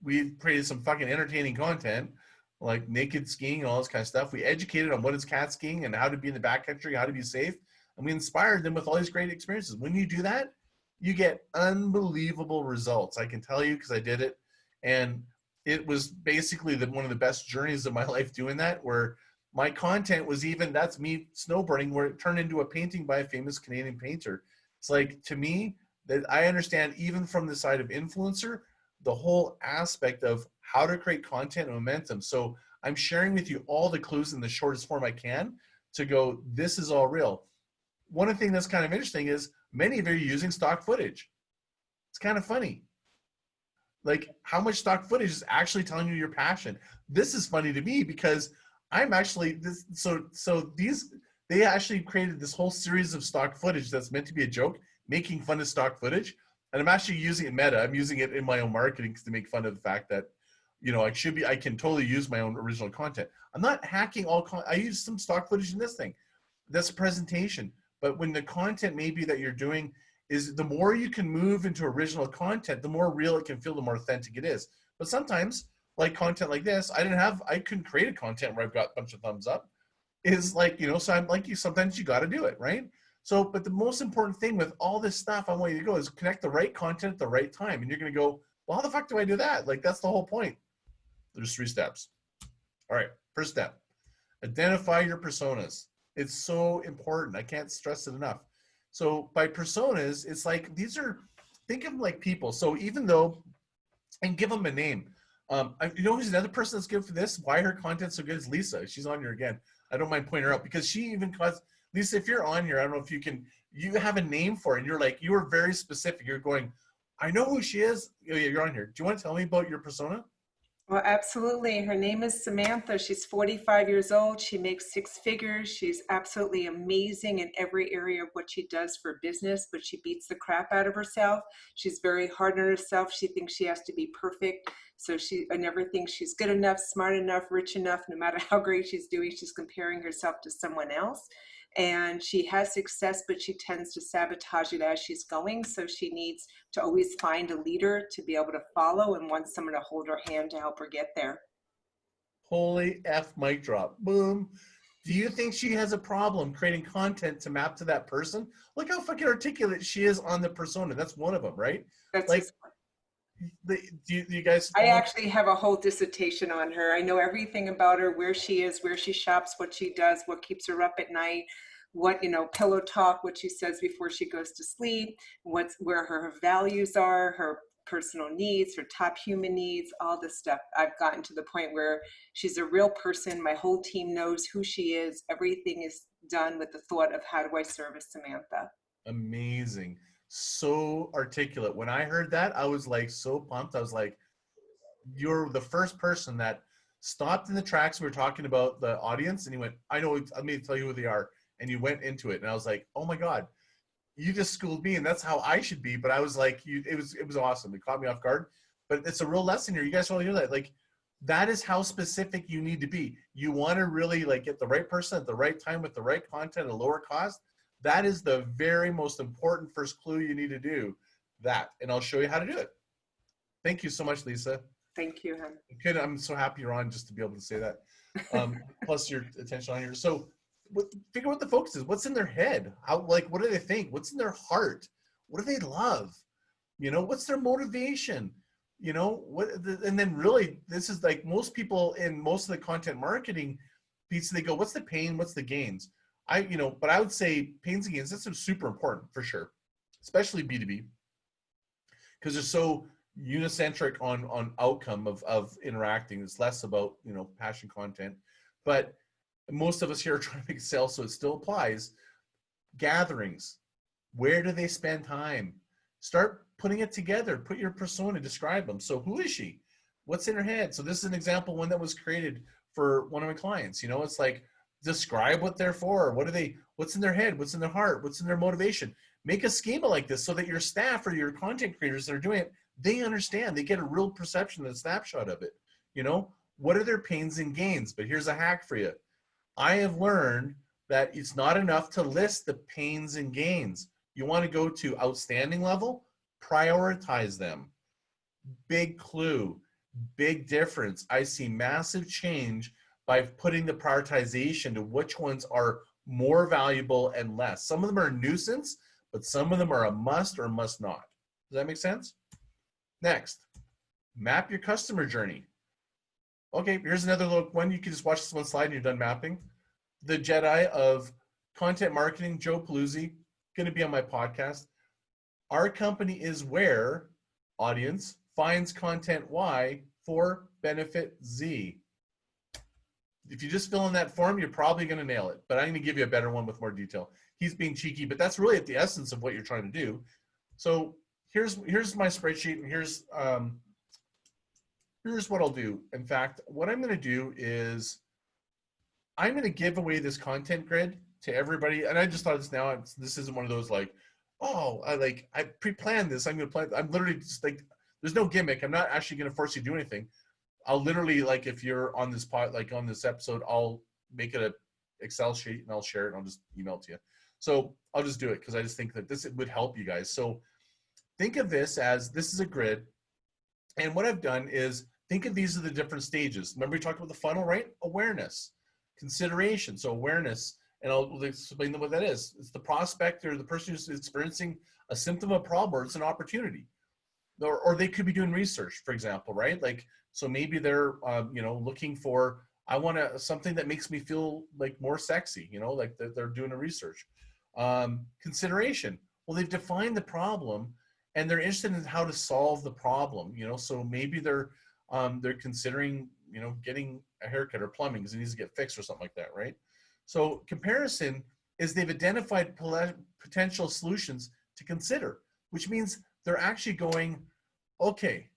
we created some fucking entertaining content like naked skiing and all this kind of stuff. We educated on what is cat skiing and how to be in the backcountry, how to be safe. And we inspired them with all these great experiences. When you do that, you get unbelievable results. I can tell you because I did it. And it was basically one of the best journeys of my life doing that, where my content was that's me snowboarding, where it turned into a painting by a famous Canadian painter. It's like, to me, that I understand even from the side of influencer, the whole aspect of how to create content and momentum. So I'm sharing with you all the clues in the shortest form I can to go, this is all real. One thing that's kind of interesting is many of you are using stock footage. It's kind of funny. Like how much stock footage is actually telling you your passion. This is funny to me because I'm actually they actually created this whole series of stock footage that's meant to be a joke, making fun of stock footage. And I'm actually using it meta. I'm using it in my own marketing to make fun of the fact that, I can totally use my own original content. I'm not hacking I use some stock footage in this thing. That's a presentation. But when the content maybe that you're doing is, the more you can move into original content, the more real it can feel, the more authentic it is. But sometimes, like content like this, I couldn't create a content where I've got a bunch of thumbs up. Is like, so I'm like you, sometimes you got to do it, right? So, but the most important thing with all this stuff I want you to go is connect the right content at the right time. And you're going to go, Well, how the fuck do I do that? Like, that's the whole point. There's 3 steps. All right, first step, identify your personas. It's so important. I can't stress it enough. So by personas, it's like, think of them like people. So even though, and give them a name. You know who's another person that's good for this? Why her content's so good is Lisa. She's on here again. I don't mind pointing her out because she even caused, Lisa, if you're on here, I don't know if you have a name for it, and you were very specific. You're going, I know who she is. Oh, yeah, you're on here. Do you want to tell me about your persona? Well, absolutely. Her name is Samantha. She's 45 years old. She makes 6 figures. She's absolutely amazing in every area of what she does for business, but she beats the crap out of herself. She's very hard on herself. She thinks she has to be perfect. So she never thinks she's good enough, smart enough, rich enough. No matter how great she's doing, she's comparing herself to someone else. And she has success, but she tends to sabotage it as she's going. So she needs to always find a leader to be able to follow and want someone to hold her hand to help her get there. Holy F mic drop. Boom. Do you think she has a problem creating content to map to that person? Look how fucking articulate she is on the persona. That's one of them, right? That's like, do you guys? I actually have a whole dissertation on her. I know everything about her, where she is, where she shops, what she does, what keeps her up at night, what, pillow talk, what she says before she goes to sleep, where her values are, her personal needs, her top human needs, all this stuff. I've gotten to the point where she's a real person. My whole team knows who she is. Everything is done with the thought of how do I service Samantha? Amazing. So articulate. When I heard that, I was like so pumped. I was like, you're the first person that stopped in the tracks. We were talking about the audience, and he went, I know, let me tell you who they are. And you went into it. And I was like, oh my God, you just schooled me. And that's how I should be. But I was like, it was awesome. It caught me off guard. But it's a real lesson here. You guys want to hear that? Like, that is how specific you need to be. You want to really like get the right person at the right time with the right content at a lower cost. That is the very most important first clue you need to do that. And I'll show you how to do it. Thank you so much, Lisa. Thank you, hon. I'm so happy you're on just to be able to say that. Plus your attention on here. So figure out what the focus is. What's in their head? What do they think? What's in their heart? What do they love? What's their motivation? And then really, this is like most people in most of the content marketing piece, they go, what's the pain? What's the gains? But I would say pains and gains, that's super important for sure, especially B2B, because they're so unicentric on outcome of interacting. It's less about, passion content, but most of us here are trying to make sales, so it still applies. Gatherings, where do they spend time? Start putting it together. Put your persona, describe them. So who is she? What's in her head? So this is an example, one that was created for one of my clients. It's like, describe what they're for. What's in their head? What's in their heart? What's in their motivation? Make a schema like this so that your staff or your content creators that are doing it, they understand, they get a real perception and a snapshot of it. What are their pains and gains? But here's a hack for you. I have learned that it's not enough to list the pains and gains. You want to go to outstanding level, prioritize them. Big clue, big difference. I see massive change by putting the prioritization to which ones are more valuable and less. Some of them are a nuisance, but some of them are a must or must not. Does that make sense? Next, map your customer journey. Okay, here's another little one. You can just watch this one slide and you're done mapping. The Jedi of content marketing, Joe Paluzzi, going to be on my podcast. Our company is where audience finds content Y for benefit Z. If you just fill in that form, you're probably going to nail it. But I'm going to give you a better one with more detail. He's being cheeky, but that's really at the essence of what you're trying to do. So here's my spreadsheet, and here's what I'll do. In fact, what I'm going to do is I'm going to give away this content grid to everybody. And I just thought this now. This isn't one of those like, oh, I pre-planned this. I'm going to plan. I'm literally just like, there's no gimmick. I'm not actually going to force you to do anything. I'll literally, like, if you're on this on this episode, I'll make it a Excel sheet and I'll share it and I'll just email it to you. So I'll just do it because I just think that this would help you guys. So think of this as, this is a grid. And what I've done is think of these are the different stages. Remember we talked about the funnel, right? Awareness, consideration. So awareness, and I'll explain what that is. It's the prospect or the person who's experiencing a symptom of a problem, or it's an opportunity. or they could be doing research, for example, right? Like, so maybe they're, you know, looking for, I want something that makes me feel like more sexy, you know, like they're doing a research. Consideration. Well, they've defined the problem and they're interested in how to solve the problem, you know, so maybe they're considering, you know, getting a haircut or plumbing because it needs to get fixed or something like that, right? So comparison is they've identified potential solutions to consider, which means they're actually going, okay,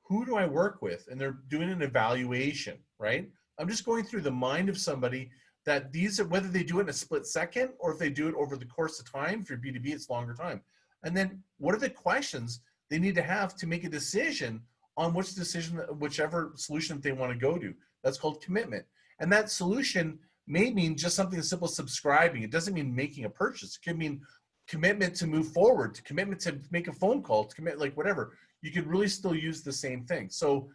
who do I work with? And they're doing an evaluation, right? I'm just going through the mind of somebody that these are, whether they do it in a split second or if they do it over the course of time. If you're B2B, it's longer time. And then what are the questions they need to have to make a decision on whichever solution that they want to go to? That's called commitment. And that solution may mean just something as simple as subscribing. It doesn't mean making a purchase. It can mean commitment to move forward, to commitment to make a phone call, to commit, like whatever. You could really still use the same thing. So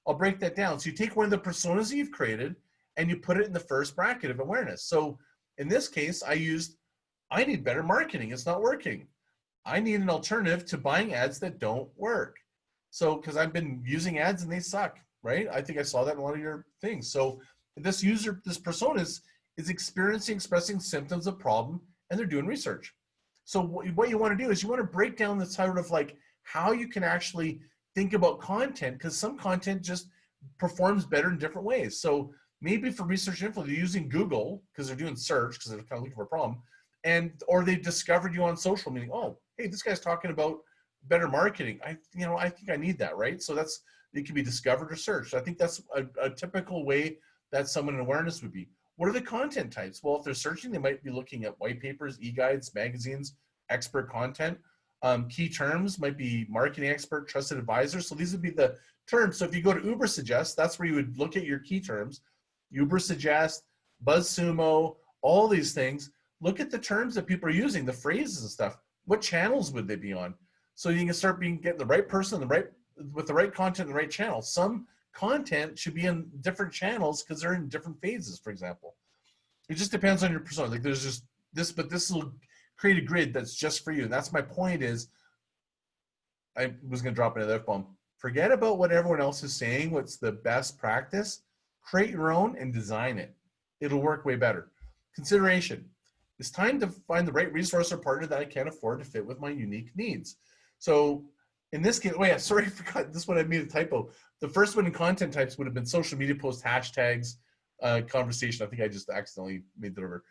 I'll break that down. So you take one of the personas you've created and you put it in the first bracket of awareness. So in this case, I need better marketing. It's not working. I need an alternative to buying ads that don't work. So, because I've been using ads and they suck, right? I think I saw that in one of your things. So this persona is expressing symptoms of problem, and they're doing research. So what you want to do is you want to break down the sort of like how you can actually think about content, because some content just performs better in different ways. So maybe for research info, they're using Google because they're doing search because they're kind of looking for a problem, or they discovered you on social, meaning, oh, hey, this guy's talking about better marketing. I think I need that, right? So it can be discovered or searched. I think that's a typical way that someone in awareness would be. What are the content types? Well, if they're searching, they might be looking at white papers, e-guides, magazines, expert content. Key terms might be marketing expert, trusted advisor. So these would be the terms. So if you go to Uber Suggest, that's where you would look at your key terms. Uber Suggest, BuzzSumo, all these things. Look at the terms that people are using, the phrases and stuff. What channels would they be on? So you can start getting the right person, with the right content, in the right channel. Some content should be in different channels because they're in different phases, for example. It just depends on your persona. Like there's just this, but this will create a grid that's just for you. And that's my point is, I was going to drop another F-bomb. Forget about what everyone else is saying, what's the best practice. Create your own and design it. It'll work way better. Consideration. It's time to find the right resource or partner that I can afford to fit with my unique needs. So in this case, oh yeah, sorry, I forgot this one. I made a typo. The first one in content types would have been social media posts, hashtags, conversation. I think I just accidentally made that over.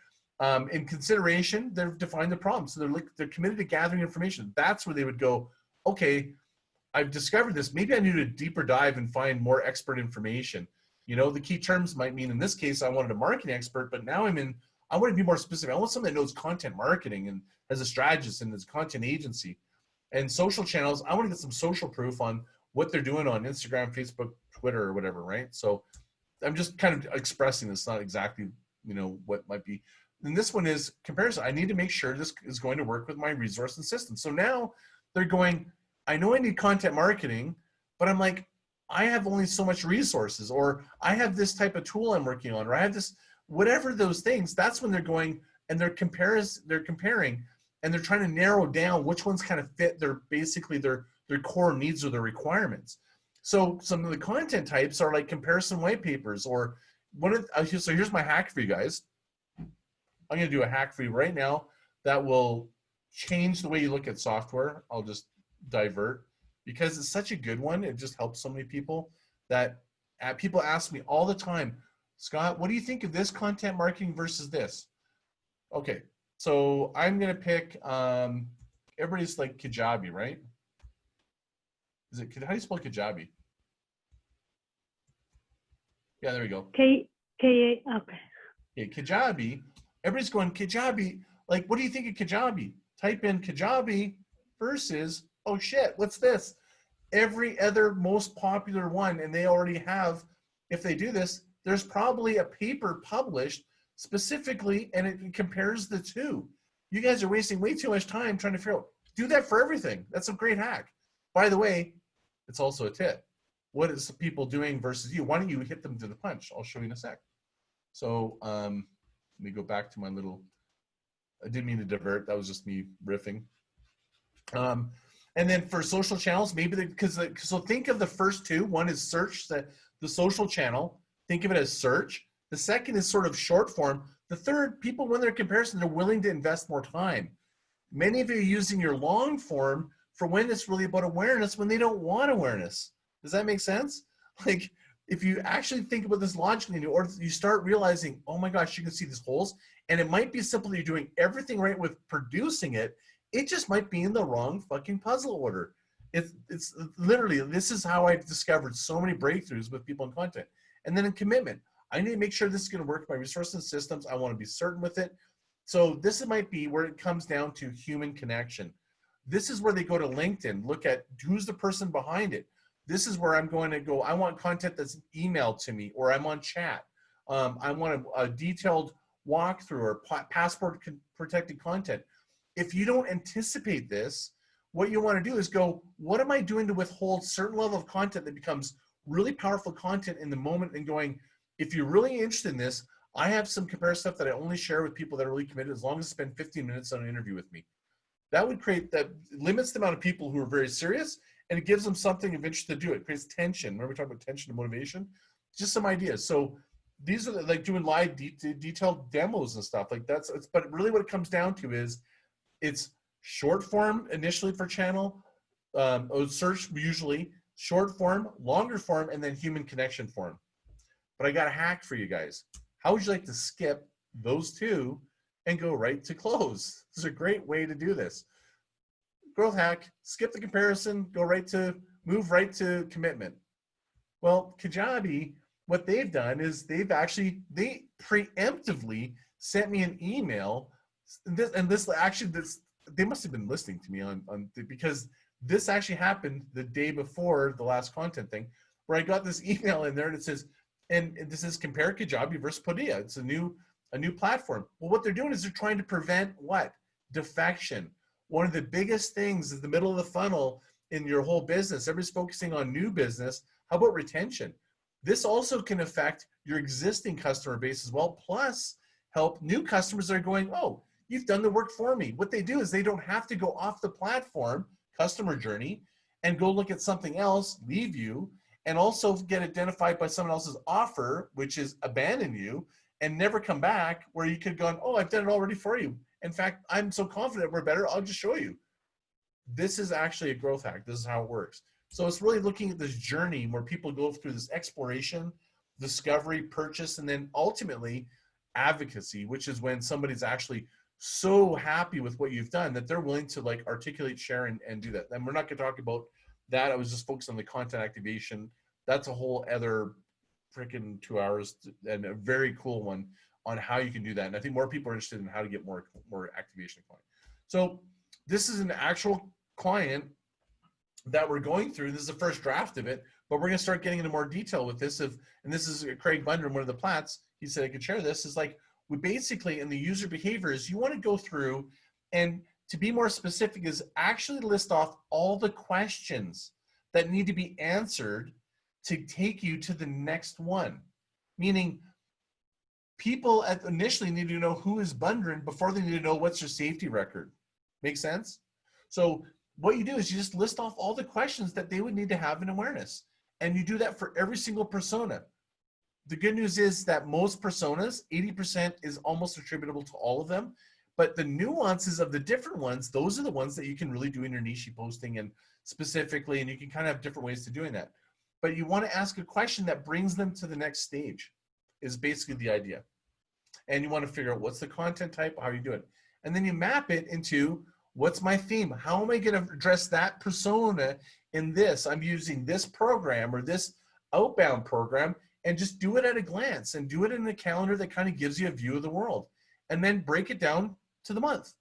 In consideration, they've defined the problem. So they're committed to gathering information. That's where they would go, okay, I've discovered this. Maybe I need a deeper dive and find more expert information. You know, the key terms might mean in this case, I wanted a marketing expert, but now I want to be more specific. I want someone that knows content marketing and has a strategist and is a content agency. And social channels, I want to get some social proof on what they're doing on Instagram, Facebook, Twitter, or whatever, right? So I'm just kind of expressing this, not exactly, you know, what might be. And this one is comparison. I need to make sure this is going to work with my resource and system. So now they're going, I know I need content marketing, but I'm like, I have only so much resources, or I have this type of tool I'm working on, or I have this, whatever those things. That's when they're going and they're comparing, and they're trying to narrow down which ones kind of fit their core needs or their requirements. So some of the content types are like comparison white papers, or so here's my hack for you guys. I'm going to do a hack for you right now that will change the way you look at software. I'll just divert because it's such a good one. It just helps so many people that people ask me all the time, Scott, what do you think of this content marketing versus this? Okay, so I'm going to pick, everybody's like Kajabi, right? How do you spell Kajabi? Yeah, there we go. K-A, okay. Okay, Kajabi. Everybody's going, Kajabi, like, what do you think of Kajabi? Type in Kajabi versus, oh shit, what's this? Every other most popular one, and they already have, if they do this, there's probably a paper published specifically, and it compares the two. You guys are wasting way too much time trying to figure out, do that for everything. That's a great hack. By the way, it's also a tip. What is people doing versus you? Why don't you hit them to the punch? I'll show you in a sec. So let me go back to my little, I didn't mean to divert. That was just me riffing. And And then for social channels, maybe so think of the first two. One is search, the social channel. Think of it as search. The second is sort of short form. The third, people, when they're comparison, they're willing to invest more time. Many of you are using your long form for when it's really about awareness, when they don't want awareness. Does that make sense? Like, if you actually think about this logically, or you start realizing, oh my gosh, you can see these holes, and it might be simple that you're doing everything right with producing it. It just might be in the wrong fucking puzzle order. It's literally, this is how I've discovered so many breakthroughs with people in content. And then in commitment, I need to make sure this is going to work with my resources and systems. I want to be certain with it. So this might be where it comes down to human connection. This is where they go to LinkedIn, look at who's the person behind it. This is where I'm going to go, I want content that's emailed to me, or I'm on chat. I want a detailed walkthrough or passport protected content. If you don't anticipate this, what you want to do is go, what am I doing to withhold certain level of content that becomes really powerful content in the moment, and going, if you're really interested in this, I have some comparison stuff that I only share with people that are really committed as long as they spend 15 minutes on an interview with me. That would create, that limits the amount of people who are very serious, and it gives them something of interest to do. It creates tension. Remember we talked about tension and motivation? Just some ideas. So these are like doing live detailed demos and stuff like that. But really what it comes down to is it's short form initially for channel, search usually, short form, longer form, and then human connection form. But I got a hack for you guys. How would you like to skip those two and go right to close? This is a great way to do this. Growth hack, skip the comparison, move right to commitment. Well, Kajabi, what they've done is they preemptively sent me an email. They must have been listening to me because this actually happened the day before the last content thing, where I got this email in there and it says, and this is compare Kajabi versus Podia. It's a new platform. Well, what they're doing is they're trying to prevent what? Defection. One of the biggest things is the middle of the funnel in your whole business. Everybody's focusing on new business. How about retention? This also can affect your existing customer base as well, plus help new customers that are going, oh, you've done the work for me. What they do is they don't have to go off the platform, customer journey, and go look at something else, leave you, and also get identified by someone else's offer, which is abandon you and never come back, where you could go, oh, I've done it already for you. In fact, I'm so confident we're better, I'll just show you. This is actually a growth hack. This is how it works. So it's really looking at this journey where people go through this exploration, discovery, purchase, and then ultimately advocacy, which is when somebody's actually so happy with what you've done that they're willing to like articulate, share, and do that. And we're not going to talk about that. I was just focused on the content activation. That's a whole other freaking 2 hours and a very cool one on how you can do that. And I think more people are interested in how to get more activation going. So this is an actual client that we're going through. This is the first draft of it, but we're going to start getting into more detail with this. And this is Craig Bunder, one of the Platts. He said I could share this. Is like, we basically, in the user behaviors, you want to go through, and to be more specific, is actually list off all the questions that need to be answered to take you to the next one. Meaning, people initially need to know who is Bundren before they need to know what's your safety record. Make sense? So what you do is you just list off all the questions that they would need to have in awareness. And you do that for every single persona. The good news is that most personas, 80% is almost attributable to all of them. But the nuances of the different ones, those are the ones that you can really do in your niche posting and specifically, and you can kind of have different ways to doing that. But you want to ask a question that brings them to the next stage, is basically the idea. And you want to figure out what's the content type, how you do it. And then you map it into, what's my theme? How am I going to address that persona in this? I'm using this program or this outbound program, and just do it at a glance and do it in a calendar that kind of gives you a view of the world. And then break it down to the month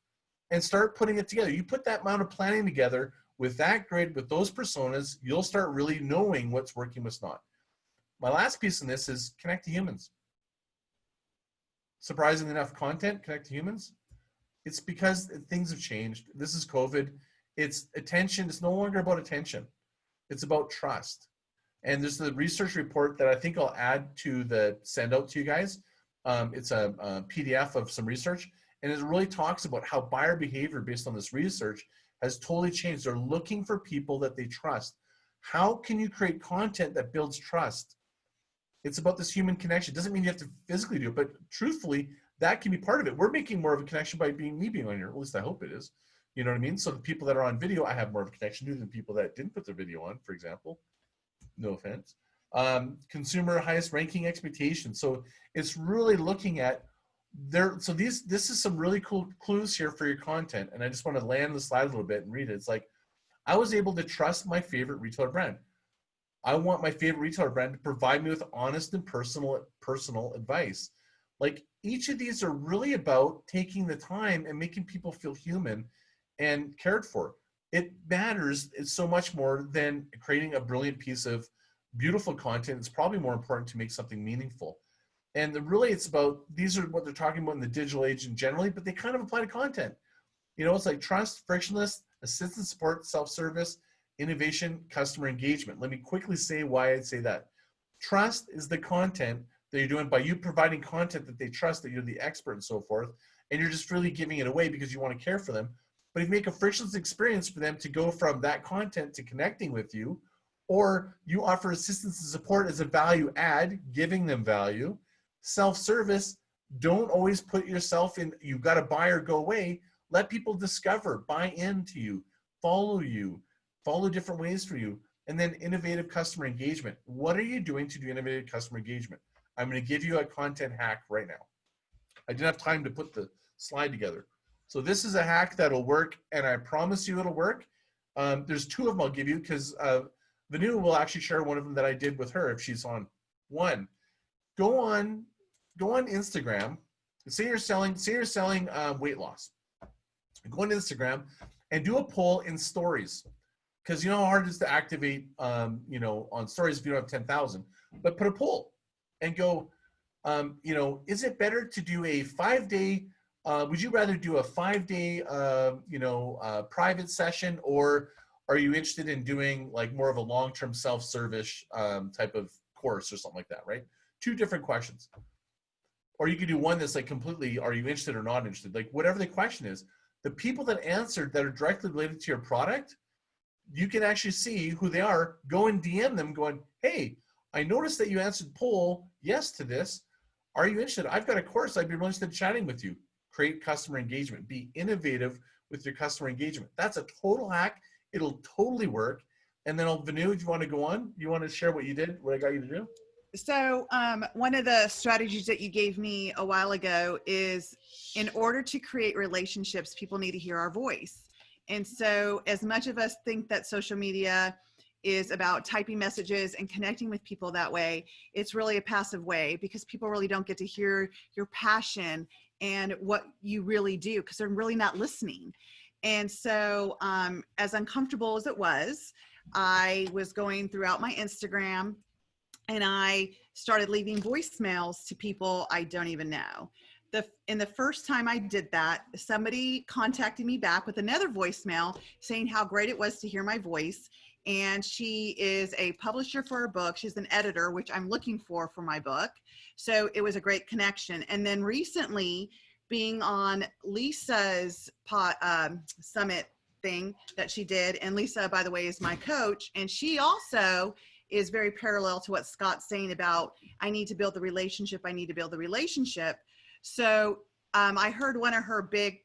and start putting it together. You put that amount of planning together with that grid, with those personas, you'll start really knowing what's working, what's not. My last piece in this is connect to humans. Surprisingly enough, content, connect to humans. It's because things have changed. This is COVID. It's attention. It's no longer about attention. It's about trust. And there's the research report that I think I'll add to the send out to you guys. It's a PDF of some research, and it really talks about how buyer behavior based on this research has totally changed. They're looking for people that they trust. How can you create content that builds trust? It's about this human connection. It doesn't mean you have to physically do it, but truthfully, that can be part of it. We're making more of a connection by me being on here. At least I hope it is. You know what I mean? So the people that are on video, I have more of a connection to than people that didn't put their video on, for example. No offense. Consumer highest ranking expectations. So it's really looking at there. So this is some really cool clues here for your content. And I just want to land the slide a little bit and read it. It's like, I was able to trust my favorite retailer brand. I want my favorite retailer brand to provide me with honest and personal advice. Like, each of these are really about taking the time and making people feel human and cared for. It matters. It's so much more than creating a brilliant piece of beautiful content. It's probably more important to make something meaningful. And really, it's about, these are what they're talking about in the digital age in generally, but they kind of apply to content. You know, it's like trust, frictionless, assistance, support, self-service, innovation, customer engagement. Let me quickly say why I'd say that. Trust is the content that you're doing by you providing content that they trust, that you're the expert and so forth, and you're just really giving it away because you want to care for them. But if you make a frictionless experience for them to go from that content to connecting with you, or you offer assistance and support as a value add, giving them value. Self-service, don't always put yourself in, you've got to buy or go away. Let people discover, buy into you, follow different ways for you. And then innovative customer engagement. What are you doing to do innovative customer engagement? I'm going to give you a content hack right now. I didn't have time to put the slide together. So this is a hack that'll work, and I promise you it'll work. There's two of them I'll give you because Vanu will actually share one of them that I did with her if she's on. One, go on Instagram. Say you're selling weight loss. Go on Instagram and do a poll in stories, because you know how hard it is to activate, you know, on stories if you don't have 10,000. But put a poll and go, you know, is it better to do a 5-day? Would you rather do a 5-day, you know, private session, or are you interested in doing like more of a long-term self-service type of course or something like that, right? Two different questions. Or you could do one that's like completely, are you interested or not interested? Like whatever the question is, the people that answered that are directly related to your product, you can actually see who they are. Go and DM them going, hey, I noticed that you answered poll yes to this. Are you interested? I've got a course. I'd be really interested in chatting with you. Create customer engagement. Be innovative with your customer engagement. That's a total hack. It'll totally work. And then Vanu, do you want to go on? You want to share what you did, what I got you to do? So one of the strategies that you gave me a while ago is, in order to create relationships, people need to hear our voice. And so as much of us think that social media is about typing messages and connecting with people that way, it's really a passive way, because people really don't get to hear your passion and what you really do, because they're really not listening. And so as uncomfortable as it was, I was going throughout my Instagram and I started leaving voicemails to people I don't even know. In the first time I did that, somebody contacted me back with another voicemail saying how great it was to hear my voice. And she is a publisher for her book. She's an editor, which I'm looking for my book. So it was a great connection. And then recently, being on Lisa's summit thing that she did, and Lisa, by the way, is my coach, and she also is very parallel to what Scott's saying about, I need to build the relationship. I need to build the relationship. So I heard one of her big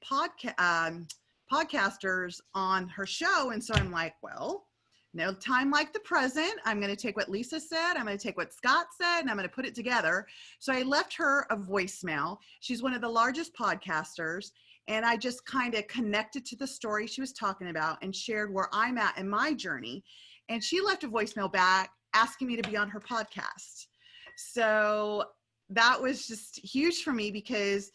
podcasters on her show. And so I'm like, well, no time like the present. I'm going to take what Lisa said. I'm going to take what Scott said, and I'm going to put it together. So I left her a voicemail. She's one of the largest podcasters. And I just kind of connected to the story she was talking about and shared where I'm at in my journey. And she left a voicemail back asking me to be on her podcast. So that was just huge for me, because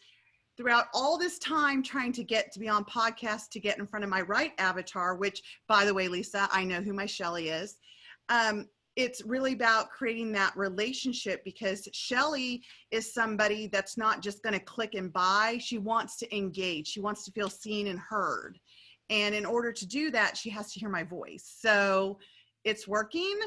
throughout all this time trying to get to be on podcasts, to get in front of my right avatar, which, by the way, Lisa, I know who my Shelly is. It's really about creating that relationship, because Shelly is somebody that's not just going to click and buy. She wants to engage. She wants to feel seen and heard. And in order to do that, she has to hear my voice. So it's working,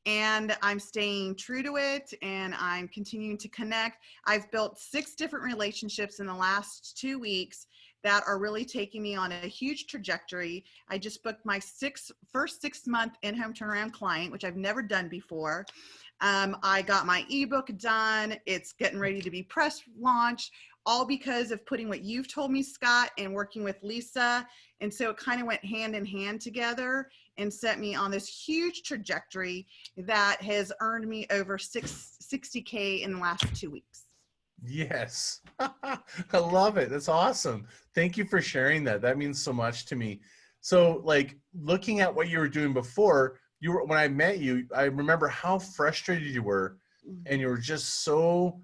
and I'm staying true to it, and I'm continuing to connect. I've built 6 different relationships in the last 2 weeks that are really taking me on a huge trajectory. I just booked my first 6-month in-home turnaround client, which I've never done before. I got my ebook done. It's getting ready to be press launched, all because of putting what you've told me, Scott, and working with Lisa. And so it kind of went hand in hand together and set me on this huge trajectory that has earned me over $60K in the last 2 weeks. Yes. I love it. That's awesome. Thank you for sharing that. That means so much to me. So like looking at what you were doing before, when I met you, I remember how frustrated you were, and you were just so,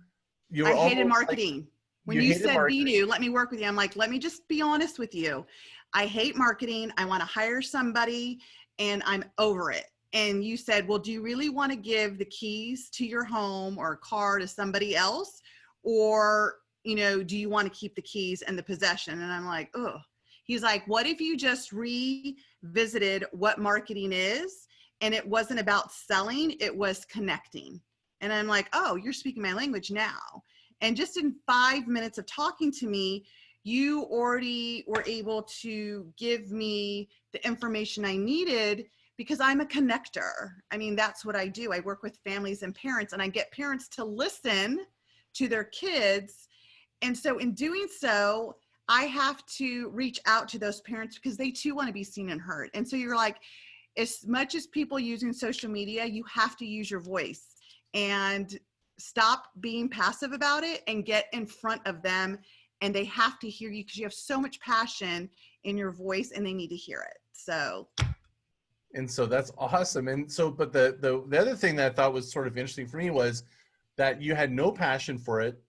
I hated marketing. When you said, Binu, let me work with you, I'm like, let me just be honest with you. I hate marketing. I want to hire somebody and I'm over it. And you said, well, do you really want to give the keys to your home or car to somebody else? Or, do you want to keep the keys and the possession? And I'm like, oh. He's like, what if you just revisited what marketing is? And it wasn't about selling, it was connecting. And I'm like, oh, you're speaking my language now. And just in 5 minutes of talking to me, you already were able to give me the information I needed, because I'm a connector. I mean, that's what I do. I work with families and parents, and I get parents to listen to their kids. And so in doing so, I have to reach out to those parents because they too want to be seen and heard. And so you're like, as much as people using social media, you have to use your voice and stop being passive about it and get in front of them. And they have to hear you because you have so much passion in your voice and they need to hear it. So. And so that's awesome. And so, but the other thing that I thought was sort of interesting for me was that you had no passion for it.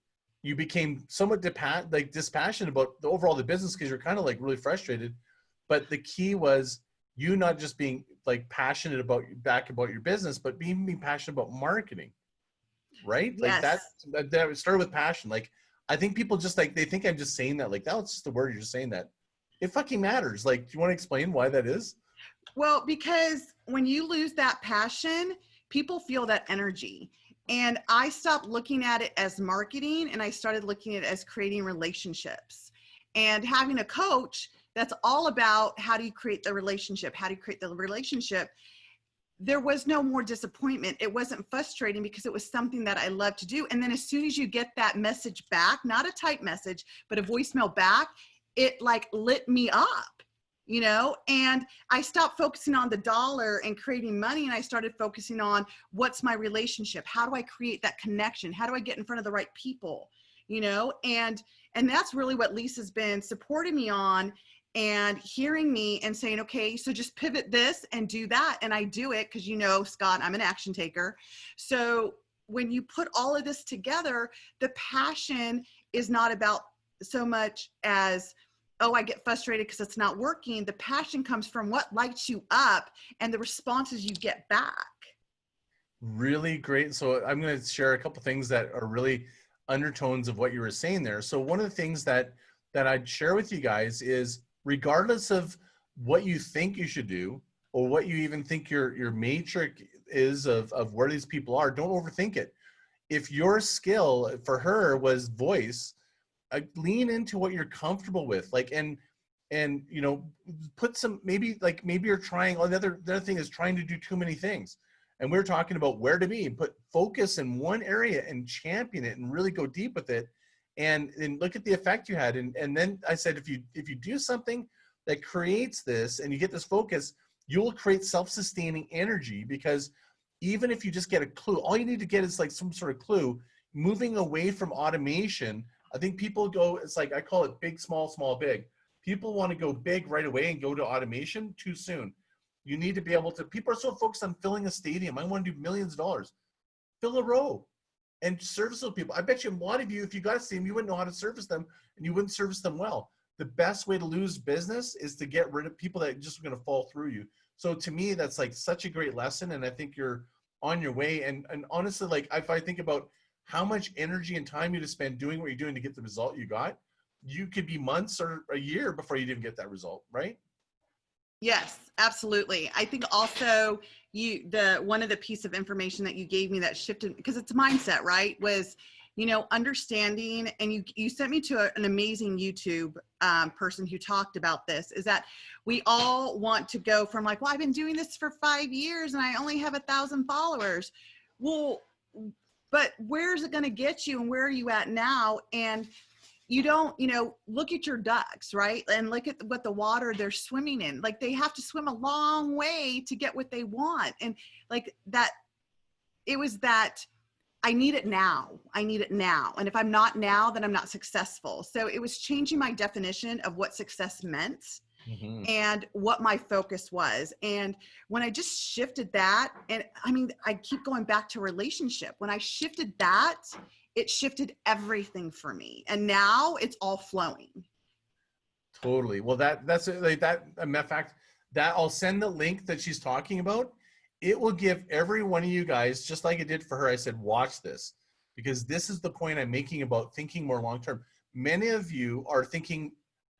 You became somewhat dispassionate about the business because you're kind of like really frustrated. But the key was you not just being like passionate about your business, but being passionate about marketing, right? Yes. Like that started with passion. Like, I think people just like, they think I'm just saying that, like, oh, it's just the word, you're just saying that. It fucking matters. Like, do you want to explain why that is? Well, because when you lose that passion, people feel that energy. And I stopped looking at it as marketing and I started looking at it as creating relationships. And having a coach that's all about how do you create the relationship? How do you create the relationship? There was no more disappointment. It wasn't frustrating because it was something that I love to do. And then as soon as you get that message back, not a typed message, but a voicemail back, it like lit me up, and I stopped focusing on the dollar and creating money. And I started focusing on what's my relationship? How do I create that connection? How do I get in front of the right people? And that's really what Lisa's been supporting me on, and hearing me and saying, okay, so just pivot this and do that. And I do it because, Scott, I'm an action taker. So when you put all of this together, the passion is not about so much as, oh, I get frustrated because it's not working. The passion comes from what lights you up and the responses you get back. Really great. So I'm going to share a couple things that are really undertones of what you were saying there. So one of the things that I'd share with you guys is, regardless of what you think you should do or what you even think your matrix is of where these people are, don't overthink it. If your skill for her was voice, lean into what you're comfortable with, like, and put some, maybe you're trying, the other thing is trying to do too many things. And we're talking about where to be and put focus in one area and champion it and really go deep with it. And look at the effect you had. And then I said, if you do something that creates this and you get this focus, you'll create self-sustaining energy, because even if you just get a clue, all you need to get is like some sort of clue. Moving away from automation, I think people go, it's like, I call it big, small, small, big. People want to go big right away and go to automation too soon. You need to be able to, people are so focused on filling a stadium. I want to do millions of dollars. Fill a row and service those people. I bet you a lot of you, if you got a stadium, you wouldn't know how to service them and you wouldn't service them well. The best way to lose business is to get rid of people that are just going to fall through you. So to me, that's like such a great lesson. And I think you're on your way. And honestly, like if I think about how much energy and time you to spend doing what you're doing to get the result you got, you could be months or a year before you didn't get that result, right? Yes, absolutely. I think also one of the piece of information that you gave me that shifted, because it's mindset, right? Was you know, understanding, and you sent me to an amazing YouTube person who talked about this, is that we all want to go from like, well, I've been doing this for 5 years and I only have 1,000 followers. Well, but where's it going to get you, and where are you at now? And you don't, you know, look at your ducks, right? And look at what the water they're swimming in. Like, they have to swim a long way to get what they want. And like that, it was that I need it now. I need it now. And if I'm not now, then I'm not successful. So it was changing my definition of what success meant and what my focus was. And when I just shifted that, and I mean, I keep going back to relationship. When I shifted that, it shifted everything for me. And now it's all flowing. Totally. Well, that's like that. A matter of fact, that I'll send the link that she's talking about. It will give every one of you guys, just like it did for her. I said, watch this, because this is the point I'm making about thinking more long-term. Many of you are thinking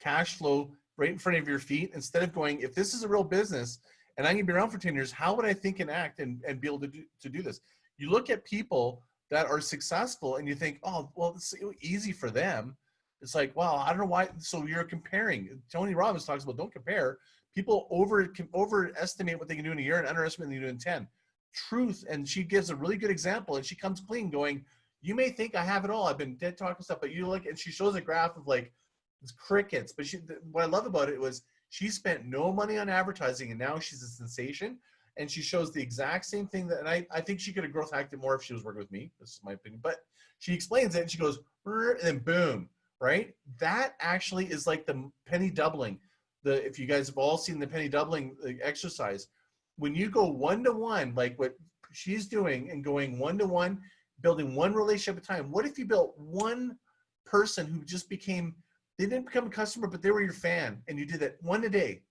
cash flow right in front of your feet, instead of going, if this is a real business and I'm gonna be around for 10 years, how would I think and act and be able to do this? You look at people that are successful and you think, oh, well, it's easy for them. It's like, wow, I don't know why. So you're comparing. Tony Robbins talks about don't compare. People overestimate what they can do in a year and underestimate what they can do in 10. Truth, and she gives a really good example, and she comes clean going, you may think I have it all. I've been dead talking stuff, but you look, and she shows a graph of like, it's crickets. But what I love about it was she spent no money on advertising, and now she's a sensation. And she shows the exact same thing that, and I think she could have growth hacked it more if she was working with me. This is my opinion. But she explains it, and she goes, and then boom, right? That actually is like the penny doubling. If you guys have all seen the penny doubling exercise, when you go one-to-one, like what she's doing, and going one-to-one, building one relationship at a time. What if you built one person who just became, they didn't become a customer, but they were your fan, and you did that one a day?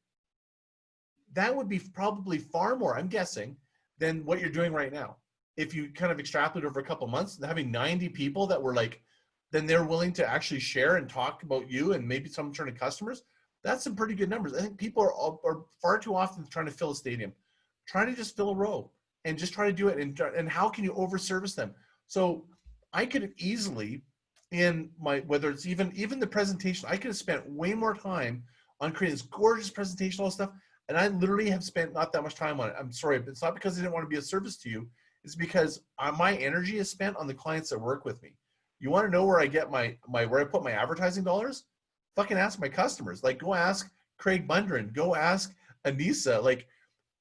That would be probably far more, I'm guessing, than what you're doing right now. If you kind of extrapolate over a couple months, having 90 people that were like, then they're willing to actually share and talk about you, and maybe some turn to customers. That's some pretty good numbers. I think people are far too often trying to fill a stadium, trying to just fill a row and just try to do it. And how can you over service them? So I could have easily, in my, whether it's even the presentation, I could have spent way more time on creating this gorgeous presentation, all this stuff. And I literally have spent not that much time on it. I'm sorry, but it's not because I didn't want to be of service to you. It's because my energy is spent on the clients that work with me. You want to know where I get where I put my advertising dollars? Fucking ask my customers. Like, go ask Craig Bundren. Go ask Anissa. Like,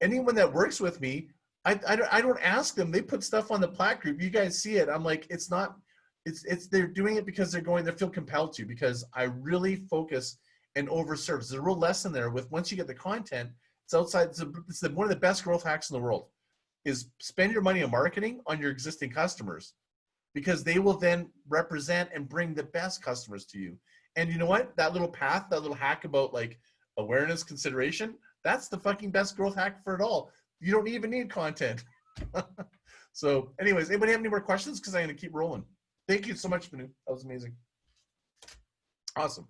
anyone that works with me, I don't ask them. They put stuff on the Platt group. You guys see it. I'm like, they're doing it because they feel compelled to, because I really focus and overserve. There's a real lesson there with, once you get the content, it's outside. It's one of the best growth hacks in the world, is spend your money on marketing on your existing customers, because they will then represent and bring the best customers to you. And you know what? That little path, that little hack about like awareness, consideration, that's the fucking best growth hack for it all. You don't even need content. So anyways, anybody have any more questions? Because I'm going to keep rolling. Thank you so much, Manu. That was amazing. Awesome.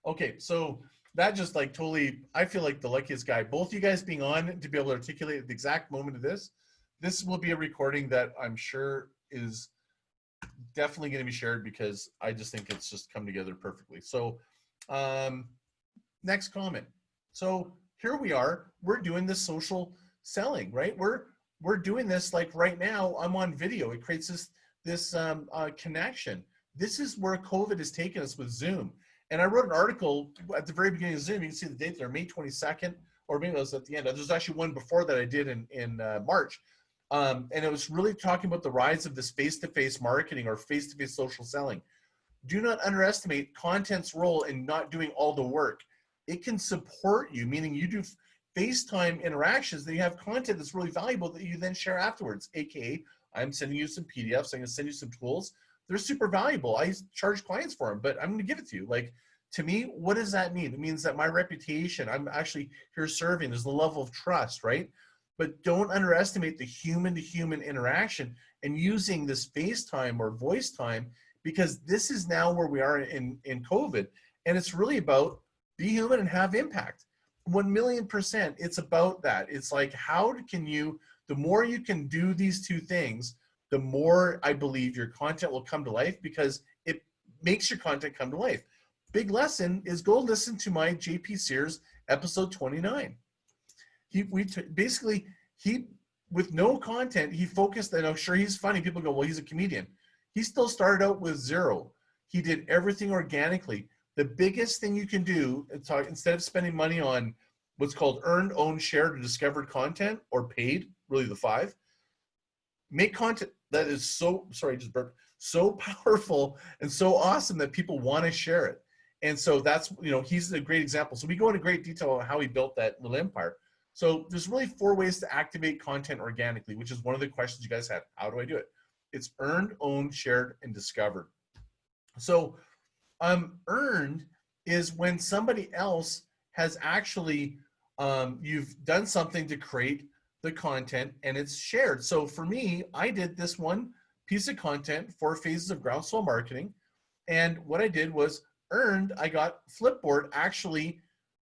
Okay, so that just like totally, I feel like the luckiest guy. Both you guys being on to be able to articulate the exact moment of this. This will be a recording that I'm sure is definitely going to be shared, because I just think it's just come together perfectly. So next comment. So here we are, we're doing this social selling, right? We're doing this like right now. I'm on video. It creates this connection. This is where COVID has taken us with Zoom. And I wrote an article at the very beginning of Zoom. You can see the date there, May 22nd, or maybe it was at the end. There's actually one before that I did in March. And it was really talking about the rise of this face-to-face marketing or face-to-face social selling. Do not underestimate content's role in not doing all the work. It can support you, meaning you do FaceTime interactions, then you have content that's really valuable that you then share afterwards. AKA, I'm sending you some PDFs, I'm gonna send you some tools. They're super valuable. I charge clients for them, but I'm gonna give it to you. Like, to me, what does that mean? It means that my reputation, I'm actually here serving, there's the level of trust, right? But don't underestimate the human-to-human interaction and using this FaceTime or voice time, because this is now where we are in COVID. And it's really about be human and have impact. 1,000,000%, it's about that. It's like, how can you, the more you can do these two things, the more I believe your content will come to life, because it makes your content come to life. Big lesson is go listen to my JP Sears episode 29. Basically, with no content, he focused, and I'm sure he's funny. People go, well, he's a comedian. He still started out with zero. He did everything organically. The biggest thing you can do, instead of spending money on what's called earned, owned, shared, or discovered content, or paid, really the 5, make content that is so powerful and so awesome that people want to share it. And so that's, he's a great example. So we go into great detail on how he built that little empire. So there's really 4 ways to activate content organically, which is one of the questions you guys had. How do I do it? It's earned, owned, shared, and discovered. So earned is when somebody else has actually, you've done something to create the content and it's shared. So for me, I did this one piece of content, 4 phases of Groundswell marketing. And what I did was earned, I got Flipboard actually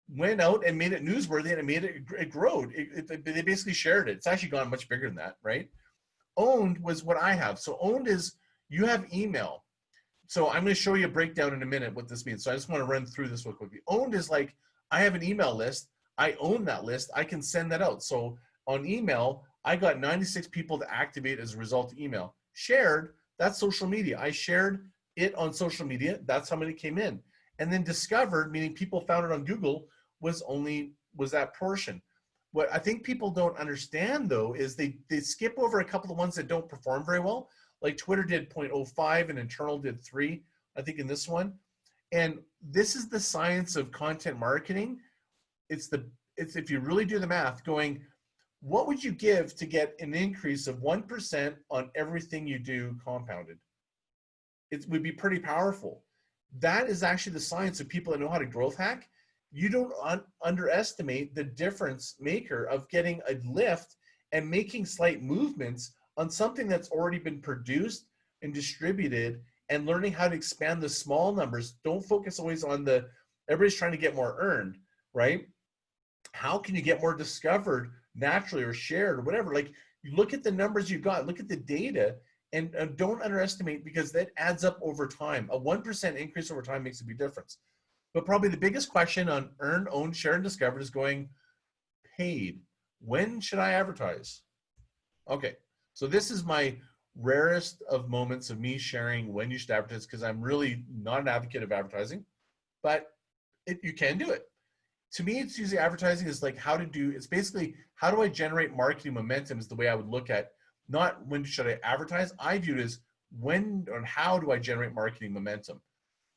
went out and made it newsworthy, and it made it grow. They basically shared it. It's actually gone much bigger than that, right? Owned was what I have. So owned is you have email. So I'm going to show you a breakdown in a minute what this means. So I just want to run through this real quickly. Owned is like, I have an email list. I own that list. I can send that out. So on email, I got 96 people to activate as a result of email. Shared, that's social media. I shared it on social media. That's how many came in. And then discovered, meaning people found it on Google, was that portion. What I think people don't understand though is they skip over a couple of ones that don't perform very well. Like Twitter did 0.05 and internal did 3, I think, in this one. And this is the science of content marketing. It's if you really do the math, going, what would you give to get an increase of 1% on everything you do compounded? It would be pretty powerful. That is actually the science of people that know how to growth hack. You don't underestimate the difference maker of getting a lift and making slight movements on something that's already been produced and distributed, and learning how to expand the small numbers. Don't focus always on everybody's trying to get more earned, right? How can you get more discovered naturally or shared or whatever? Like, you look at the numbers you got, look at the data, and don't underestimate, because that adds up over time. A 1% increase over time makes a big difference. But probably the biggest question on earned, owned, shared, and discovered is going paid. When should I advertise? Okay, so this is my rarest of moments of me sharing when you should advertise, because I'm really not an advocate of advertising, but you can do it. To me, it's usually advertising is like it's basically how do I generate marketing momentum is the way I would look at, not when should I advertise. I view it as when and how do I generate marketing momentum.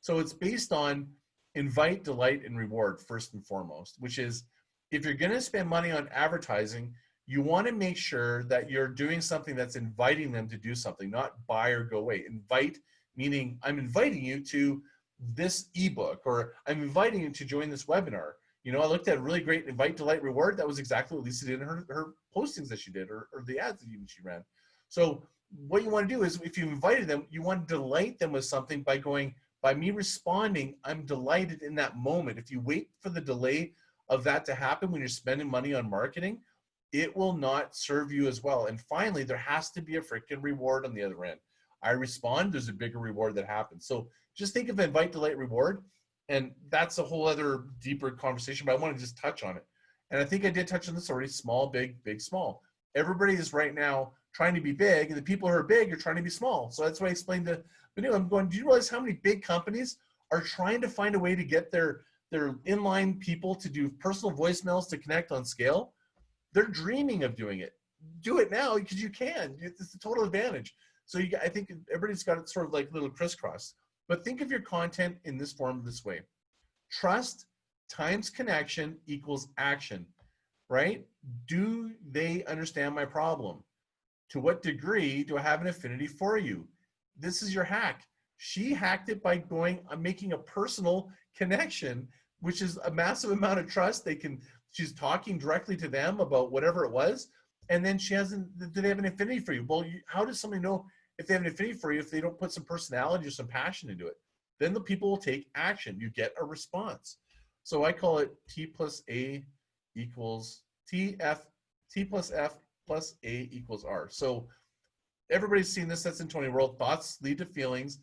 So it's based on invite, delight, and reward first and foremost, which is if you're going to spend money on advertising, you want to make sure that you're doing something that's inviting them to do something, not buy or go away. Invite, meaning I'm inviting you to this ebook, or I'm inviting you to join this webinar. I looked at a really great invite, delight, reward. That was exactly what Lisa did in her postings that she did, or the ads that even she ran. So what you want to do is, if you invited them, you want to delight them with something by me responding. I'm delighted in that moment. If you wait for the delay of that to happen when you're spending money on marketing, it will not serve you as well. And finally, there has to be a freaking reward on the other end. I respond, there's a bigger reward that happens. So just think of invite, delight, reward. And that's a whole other deeper conversation, but I want to just touch on it. And I think I did touch on this already: small, big, big, small. Everybody is right now trying to be big, and the people who are big are trying to be small. So that's why I explained to Benil, I'm going, do you realize how many big companies are trying to find a way to get their inline people to do personal voicemails to connect on scale? They're dreaming of doing it. Do it now, because you can. It's a total advantage. So I think everybody's got it sort of like little crisscross. But think of your content in this form this way: trust times connection equals action, right? Do they understand my problem? To what degree do I have an affinity for you? This is your hack. She hacked it by I'm making a personal connection, which is a massive amount of trust. She's talking directly to them about whatever it was. And then do they have an affinity for you? Well, how does somebody know if they have an affinity for you if they don't put some personality or some passion into it? Then the people will take action. You get a response. So I call it T plus A equals T plus F plus A equals R. So everybody's seen this, that's in Tony World. Thoughts lead to feelings.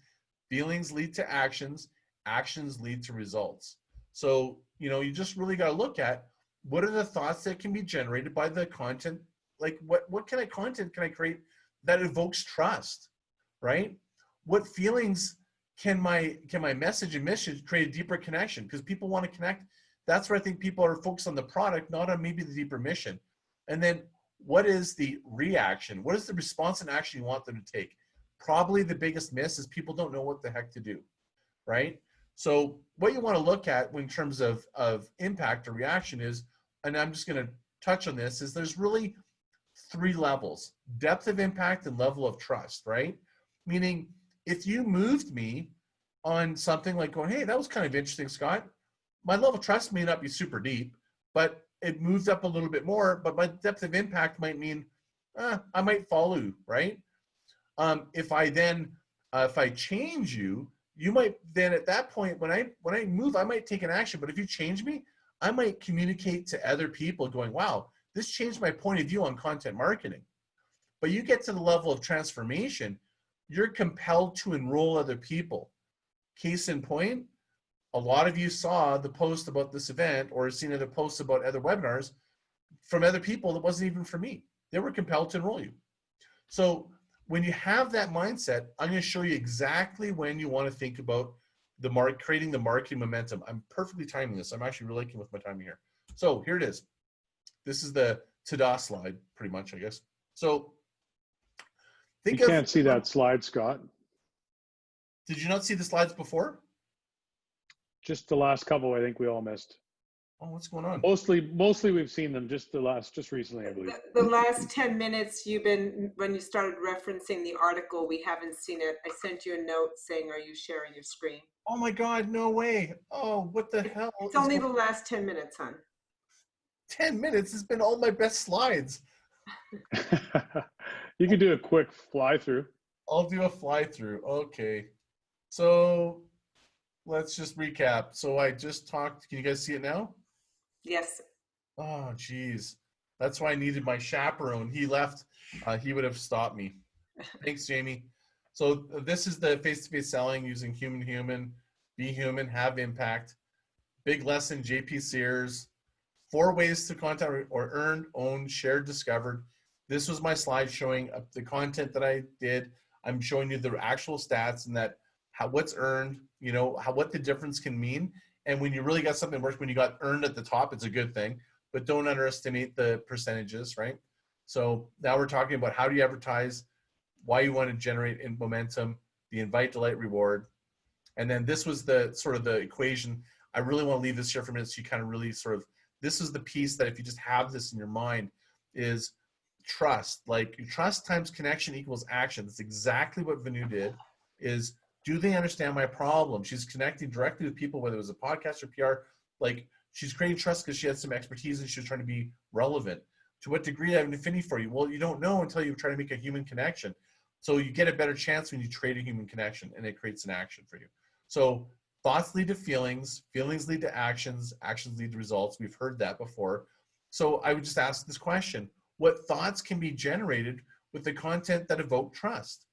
Feelings lead to actions. Actions lead to results. So, you just really got to look at what are the thoughts that can be generated by the content. Like what kind of content can I create that evokes trust, right? What feelings can my message and mission create a deeper connection? Because people want to connect. That's where I think people are focused on the product, not on maybe the deeper mission. And then what is the reaction? What is the response and action you want them to take? Probably the biggest miss is people don't know what the heck to do, right? So what you want to look at in terms of impact or reaction is, and I'm just going to touch on this, is there's really 3 levels: depth of impact and level of trust, right? Meaning if you moved me on something like going, hey, that was kind of interesting, Scott, my level of trust may not be super deep, but it moved up a little bit more, but my depth of impact might mean I might follow you, right? If I change you, you might then at that point, when I move, I might take an action, but if you change me, I might communicate to other people going, wow, this changed my point of view on content marketing. But you get to the level of transformation, you're compelled to enroll other people. Case in point, a lot of you saw the post about this event or seen other posts about other webinars from other people that wasn't even for me. They were compelled to enroll you. So when you have that mindset, I'm going to show you exactly when you want to think about creating the marketing momentum. I'm perfectly timing this. I'm actually really liking with my timing here. So here it is. This is the ta-da slide, pretty much, I guess. So you can't see that slide, Scott. Did you not see the slides before? Just the last couple, I think we all missed. Oh, what's going on? Mostly we've seen them just recently, I believe. The last 10 minutes when you started referencing the article, we haven't seen it. I sent you a note saying, are you sharing your screen? Oh my God, no way. Oh, what the hell? It's only the last 10 minutes, hon. 10 minutes has been all my best slides. You could do a quick fly through. I'll do a fly through. Okay. So let's just recap. So I just talked. Can you guys see it now? Yes. Oh, geez. That's why I needed my chaperone. He left. He would have stopped me. Thanks, Jamie. So this is the face-to-face selling using human, be human, have impact. Big lesson, JP Sears. 4 ways to contact or earn, own, shared, discovered. This was my slide showing the content that I did. I'm showing you the actual stats and that what's earned, what the difference can mean. And when you really got something worse, when you got earned at the top, it's a good thing, but don't underestimate the percentages, right? So now we're talking about how do you advertise, why you want to generate in momentum, the invite, delight, reward. And then this was the sort of the equation. I really want to leave this here for a minute so you kind of really sort of, this is the piece that if you just have this in your mind is trust. Like trust times connection equals action. That's exactly what Vanu did is, do they understand my problem? She's connecting directly with people, whether it was a podcast or PR. Like she's creating trust because she had some expertise and she was trying to be relevant. To what degree I have an affinity for you? Well, you don't know until you try to make a human connection. So you get a better chance when you trade a human connection and it creates an action for you. So thoughts lead to feelings, feelings lead to actions, actions lead to results. We've heard that before. So I would just ask this question: what thoughts can be generated with the content that evoke trust?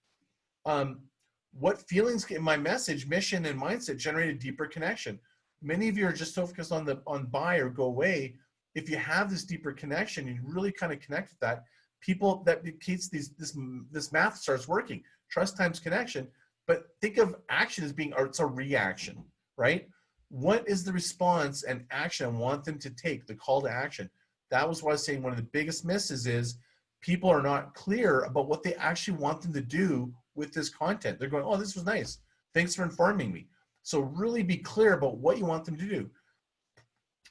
What feelings in my message, mission, and mindset generate a deeper connection? Many of you are just so focused on buy or go away. If you have this deeper connection, you really kind of connect with that. People, that indicates this math starts working. Trust times connection. But think of action as being, or it's a reaction, right? What is the response and action I want them to take, the call to action? That was why I was saying one of the biggest misses is people are not clear about what they actually want them to do with this content. They're going, oh, this was nice. Thanks for informing me. So really be clear about what you want them to do.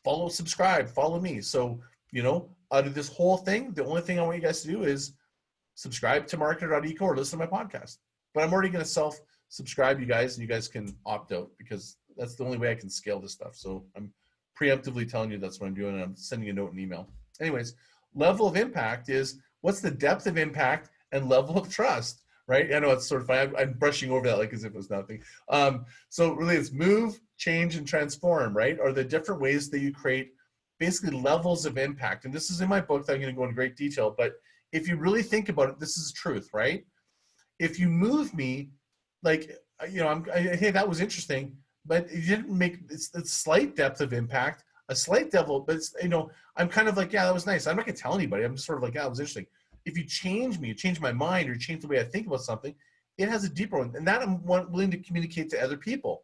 Follow, subscribe, follow me. So, out of this whole thing, the only thing I want you guys to do is subscribe to marketer.eco or listen to my podcast. But I'm already going to self-subscribe you guys, and you guys can opt out because that's the only way I can scale this stuff. So I'm preemptively telling you that's what I'm doing, and I'm sending a note and email. Anyways, level of impact is what's the depth of impact and level of trust, right? I know it's sort of funny. I'm brushing over that like as if it was nothing. So really it's move, change, and transform, right? Are the different ways that you create basically levels of impact. And this is in my book that I'm going to go into great detail. But if you really think about it, this is truth, right? if you move me, like, hey, that was interesting, but you didn't make it's slight depth of impact, a slight level, but it's, I'm kind of like, yeah, that was nice. I'm not gonna tell anybody. I'm just sort of like, yeah, that was interesting. If you change me, you change my mind, or change the way I think about something, it has a deeper one, and that I'm willing to communicate to other people.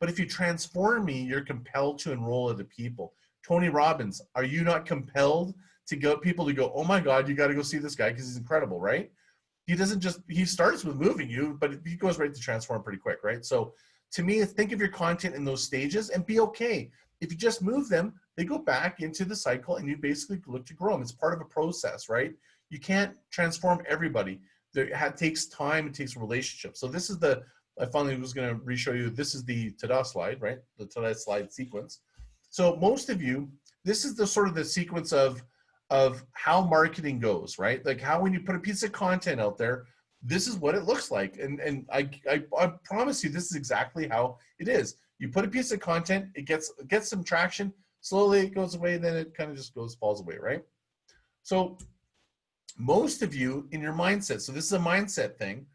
But if you transform me, you're compelled to enroll other people. Tony Robbins, are you not compelled to get people to go, oh my God, you got to go see this guy because he's incredible, right? He starts with moving you, but he goes right to transform pretty quick, right? So to me, think of your content in those stages and be okay. If you just move them, they go back into the cycle and you basically look to grow them. It's part of a process, right? You can't transform everybody. It takes time, it takes relationships. So this is I finally was going to re-show you, this is the ta-da slide, right? The ta-da slide sequence. So most of you, this is the sort of the sequence of how marketing goes, right? Like how when you put a piece of content out there, this is what it looks like. And I promise you, this is exactly how it is. You put a piece of content, it gets some traction, slowly it goes away, and then it kind of just falls away, right? So most of you in your mindset, so this is a mindset thing,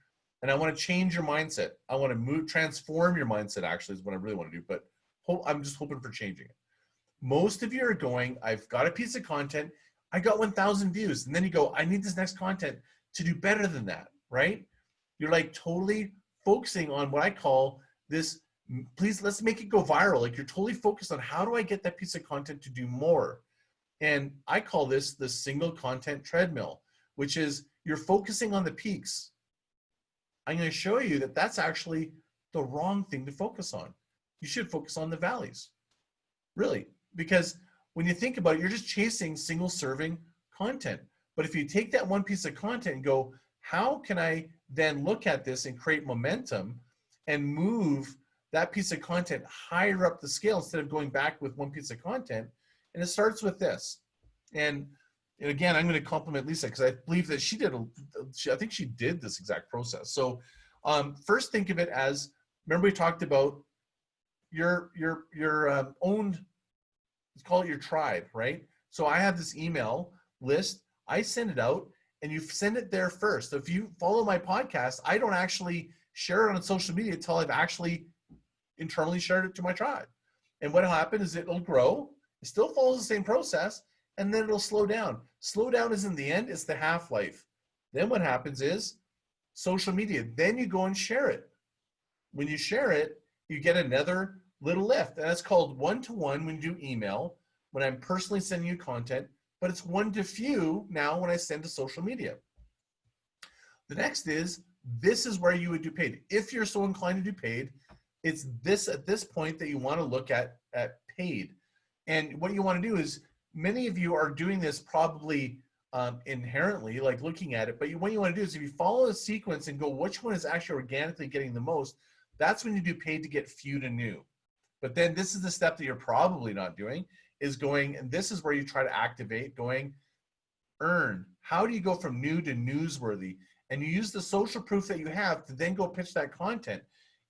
and I want to change your mindset. I want to transform your mindset, actually, is what I really want to do, but I'm just hoping for changing it. Most of you are going, I've got a piece of content, I got 1,000 views, and then you go, I need this next content to do better than that, right? You're like totally focusing on what I call this, please, let's make it go viral. Like you're totally focused on how do I get that piece of content to do more? And I call this the single content treadmill, which is you're focusing on the peaks. I'm going to show you that that's actually the wrong thing to focus on. You should focus on the valleys, really, because when you think about it, you're just chasing single serving content. But if you take that one piece of content and go, how can I then look at this and create momentum and move that piece of content higher up the scale instead of going back with one piece of content? And it starts with this. And again, I'm going to compliment Lisa because I believe that I think she did this exact process. So first think of it as, remember we talked about your own, let's call it your tribe, right? So I have this email list, I send it out, and you send it there first. So if you follow my podcast, I don't actually share it on social media until I've actually internally shared it to my tribe. And what will happen is it'll grow, it still follows the same process, and then it'll slow down. Slow down isn't the end, it's the half-life. Then what happens is social media, then you go and share it. When you share it, you get another little lift, and that's called one-to-one when you do email, when I'm personally sending you content, but it's one to few now when I send to social media. The next is, this is where you would do paid. If you're so inclined to do paid, it's this at this point that you want to look at paid. And what you want to do is, many of you are doing this probably inherently, like looking at it, but what you want to do is if you follow a sequence and go, which one is actually organically getting the most, that's when you do paid to get few to new. But then this is the step that you're probably not doing, is going, and this is where you try to activate, going, earn. How do you go from new to newsworthy? And you use the social proof that you have to then go pitch that content.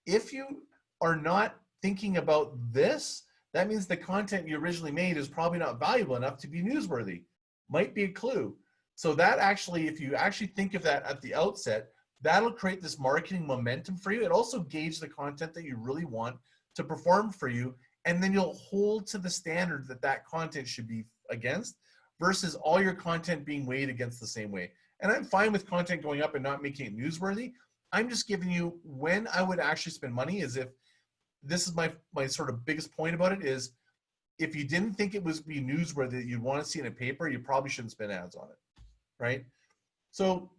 If you are not thinking about this, that means the content you originally made is probably not valuable enough to be newsworthy. Might be a clue. So that actually, if you actually think of that at the outset, that'll create this marketing momentum for you. It also gauges the content that you really want to perform for you. And then you'll hold to the standard that content should be against, versus all your content being weighed against the same way. And I'm fine with content going up and not making it newsworthy. I'm just giving you when I would actually spend money, is if, this is my sort of biggest point about it, is if you didn't think it was be newsworthy that you'd want to see in a paper, you probably shouldn't spend ads on it, right? So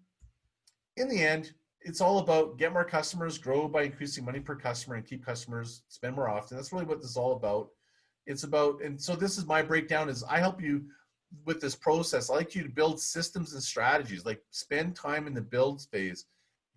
in the end, it's all about get more customers, grow by increasing money per customer, and keep customers, spend more often. That's really what this is all about. It's about, and so this is my breakdown, is I help you with this process. I like you to build systems and strategies, like spend time in the build phase,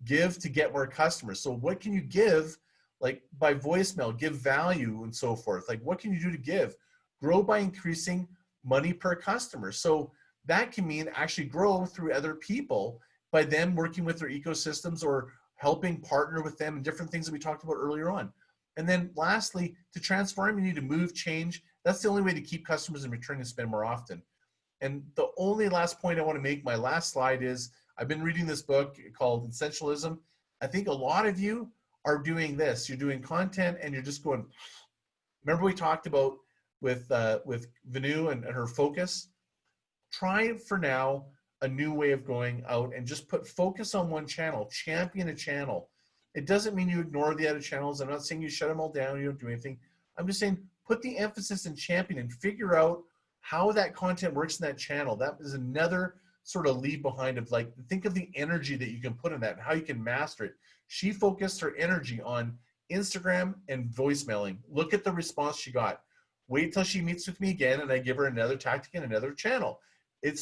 give to get more customers. So what can you give? Like by voicemail, give value and so forth. Like what can you do to give? Grow by increasing money per customer. So that can mean actually grow through other people by them working with their ecosystems or helping partner with them and different things that we talked about earlier on. And then lastly, to transform, you need to move, change. That's the only way to keep customers and return and spend more often. And the only last point I want to make, my last slide, is I've been reading this book called Essentialism. I think a lot of you are doing this. You're doing content and you're just going, remember we talked about with Vanu and her focus? Try for now a new way of going out and just put focus on one channel, champion a channel. It doesn't mean you ignore the other channels. I'm not saying you shut them all down, you don't do anything. I'm just saying put the emphasis in champion and figure out how that content works in that channel. That is another sort of leave behind of like, think of the energy that you can put in that and how you can master it. She focused her energy on Instagram and voicemailing. Look at the response she got. Wait till she meets with me again and I give her another tactic and another channel. You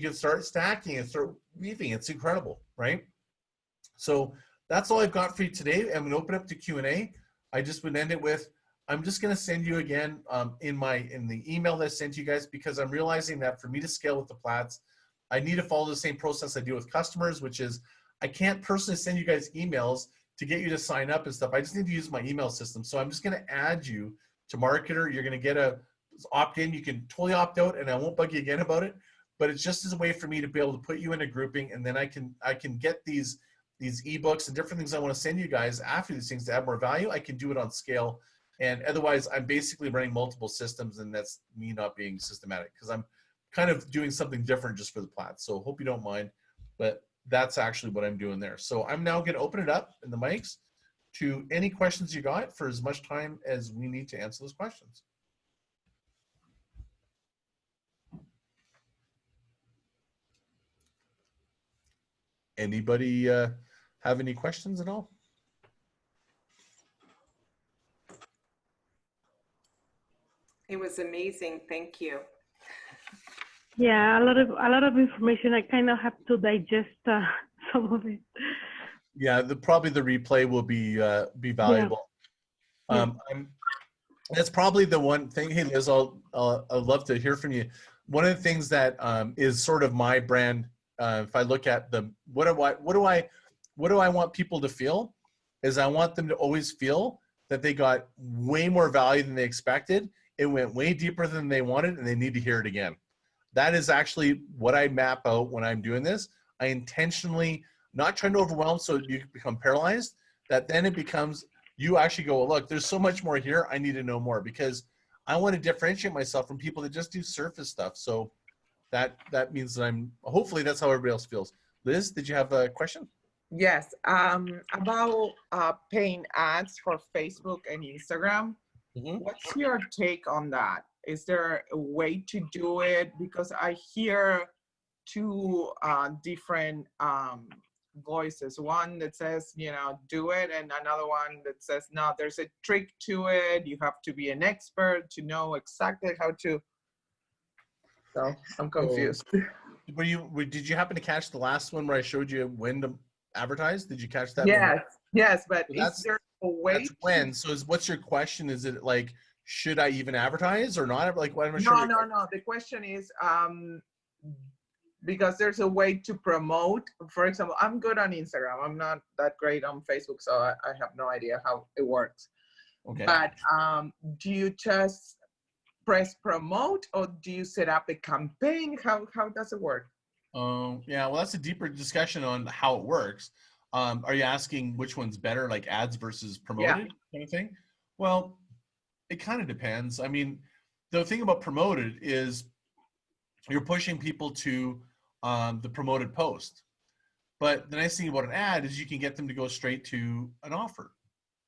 can start stacking and start weaving. It's incredible, right? So that's all I've got for you today. I'm gonna open up to Q&A. I just would end it with, I'm just gonna send you again in the email that I sent you guys, because I'm realizing that for me to scale with the Plats, I need to follow the same process I do with customers, which is I can't personally send you guys emails to get you to sign up and stuff. I just need to use my email system. So I'm just gonna add you to Marketer. You're gonna get a opt-in. You can totally opt out and I won't bug you again about it, but it's just as a way for me to be able to put you in a grouping, and then I can get these ebooks and different things I want to send you guys after these things to add more value. I can do it on scale. And otherwise I'm basically running multiple systems, and that's me not being systematic because I'm kind of doing something different just for the Plats. So hope you don't mind, but that's actually what I'm doing there. So I'm now going to open it up in the mics to any questions you got for as much time as we need to answer those questions. Anybody have any questions at all? It was amazing. Thank you. Yeah, a lot of information. I kind of have to digest some of it. Yeah, probably the replay will be valuable. Yeah. That's probably the one thing. Hey, Liz, I'd love to hear from you. One of the things that is sort of my brand, if I look at what do I want people to feel, is I want them to always feel that they got way more value than they expected. It went way deeper than they wanted, and they need to hear it again. That is actually what I map out when I'm doing this. I intentionally not trying to overwhelm so you become paralyzed, that then it becomes, you actually go, well, look, there's so much more here. I need to know more, because I want to differentiate myself from people that just do surface stuff. So that means that hopefully that's how everybody else feels. Liz, did you have a question? Yes, about paying ads for Facebook and Instagram. Mm-hmm. What's your take on that? Is there a way to do it? Because I hear two different voices. One that says, do it, and another one that says, no, there's a trick to it. You have to be an expert to know exactly how to. So I'm confused. Did you happen to catch the last one where I showed you when to advertise? Did you catch that? Yes, but So is there a way? That's when. So what's your question? Is it like, should I even advertise or not? Like, what am I sure? No. The question is, because there's a way to promote. For example, I'm good on Instagram. I'm not that great on Facebook, so I have no idea how it works. Okay. But do you just press promote, or do you set up a campaign? How does it work? Yeah, well, that's a deeper discussion on how it works. Are you asking which one's better, like ads versus promoted kind of thing? Well, it kind of depends. I mean, the thing about promoted is you're pushing people to the promoted post. But the nice thing about an ad is you can get them to go straight to an offer,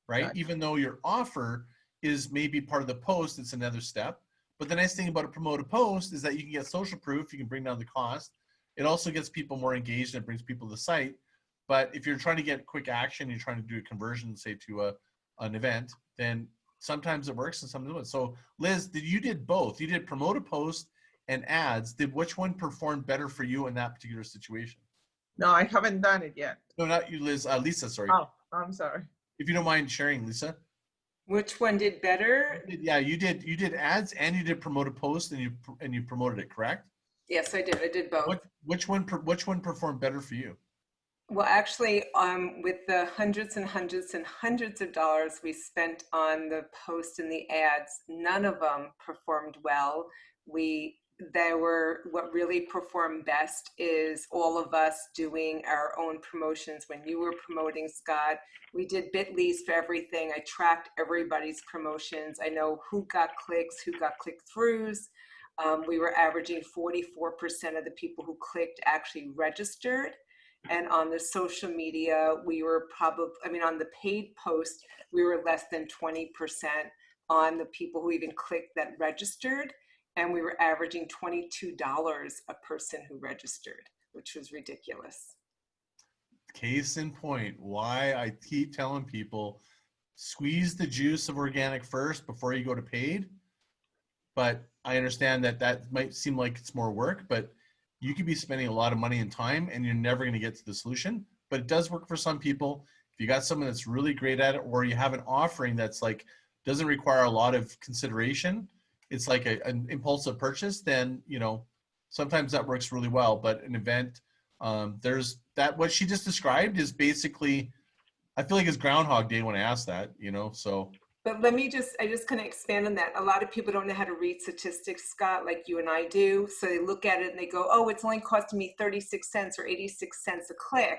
right? Gotcha. Even though your offer is maybe part of the post, it's another step. But the nice thing about a promoted post is that you can get social proof, you can bring down the cost. It also gets people more engaged and it brings people to the site. But if you're trying to get quick action, you're trying to do a conversion, say to an event, then sometimes it works and sometimes it doesn't. So Liz, you did both. You did promote a post and ads. Which one performed better for you in that particular situation? No, I haven't done it yet. No, not you, Liz. Lisa, sorry. Oh, I'm sorry. If you don't mind sharing, Lisa. Which one did better? Yeah, you did ads and you did promote a post and you promoted it, correct? Yes, I did. I did both. Which one performed better for you? Well, actually, with the hundreds and hundreds and hundreds of dollars we spent on the post and the ads, none of them performed well. We what really performed best is all of us doing our own promotions. When you were promoting, Scott, we did bit.lys for everything. I tracked everybody's promotions. I know who got clicks, who got click-throughs. We were averaging 44% of the people who clicked actually registered. And on the social media, we were on the paid post, we were less than 20% on the people who even clicked that registered. And we were averaging $22 a person who registered, which was ridiculous. Case in point, why I keep telling people, squeeze the juice of organic first before you go to paid. But I understand that might seem like it's more work, but you could be spending a lot of money and time and you're never going to get to the solution. But it does work for some people. If you got someone that's really great at it, or you have an offering that's like, doesn't require a lot of consideration, it's like an impulsive purchase, then, sometimes that works really well. But an event, there's that, what she just described is basically, I feel like it's Groundhog Day when I ask that, so. But I just kind of expand on that. A lot of people don't know how to read statistics, Scott, like you and I do. So they look at it and they go, oh, it's only costing me 36 cents or 86 cents a click.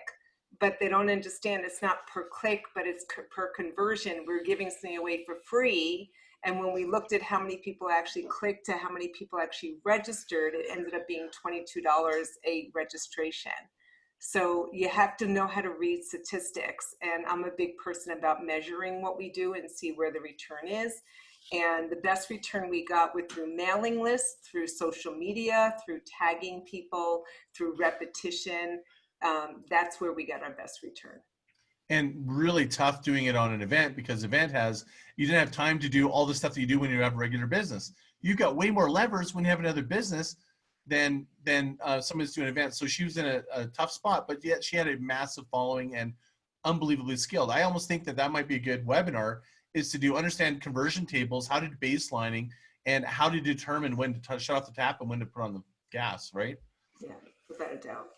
But they don't understand it's not per click, but it's per conversion. We're giving something away for free. And when we looked at how many people actually clicked to how many people actually registered, it ended up being $22 a registration. So you have to know how to read statistics. And I'm a big person about measuring what we do and see where the return is. And the best return we got was through mailing lists, through social media, through tagging people, through repetition. That's where we got our best return. And really tough doing it on an event, because you didn't have time to do all the stuff that you do when you have a regular business. You've got way more levers when you have another business than somebody's doing an event. So she was in a tough spot, but yet she had a massive following and unbelievably skilled. I almost think that might be a good webinar, is to understand conversion tables, how to do baselining, and how to determine when to shut off the tap and when to put on the gas, right? Yeah, without a doubt.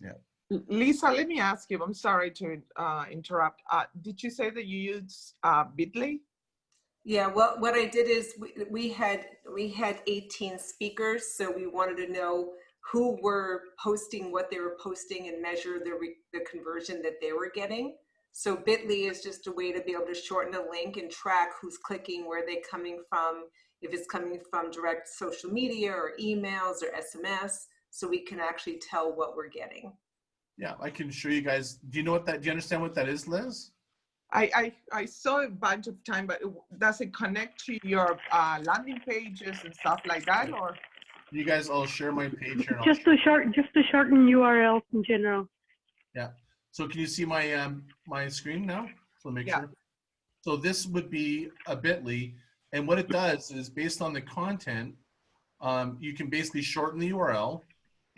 Yeah. Lisa, let me ask you, I'm sorry to interrupt. Did you say that you use Bitly? Yeah, well, what I did is we had 18 speakers, so we wanted to know who were posting what they were posting and measure the conversion that they were getting. So Bitly is just a way to be able to shorten a link and track who's clicking, where they're coming from, if it's coming from direct social media or emails or SMS, so we can actually tell what we're getting. Yeah, I can show you guys. Do you understand what that is, Liz? I saw a bunch of time, but does it connect to your landing pages and stuff like that, or? You guys, I'll share my page here. Just to shorten URLs in general. Yeah. So can you see my my screen now? So make Yeah. sure. So this would be a Bitly, and what it does is, based on the content, you can basically shorten the URL.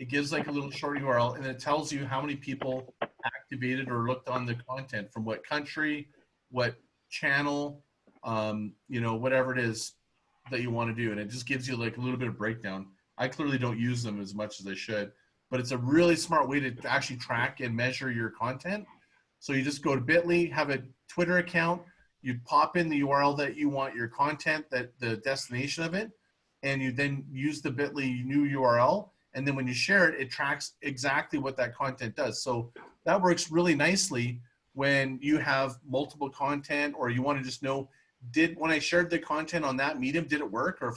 It gives like a little short URL, and it tells you how many people activated or looked on the content, from what country, what channel, whatever it is that you want to do. And it just gives you like a little bit of breakdown. I clearly don't use them as much as I should, but it's a really smart way to actually track and measure your content. So you just go to Bitly, have a Twitter account, you pop in the URL that you want your content, that the destination of it, and you then use the Bitly new URL. And then when you share it, it tracks exactly what that content does. So that works really nicely when you have multiple content, or you want to just know, when I shared the content on that medium, did it work? Or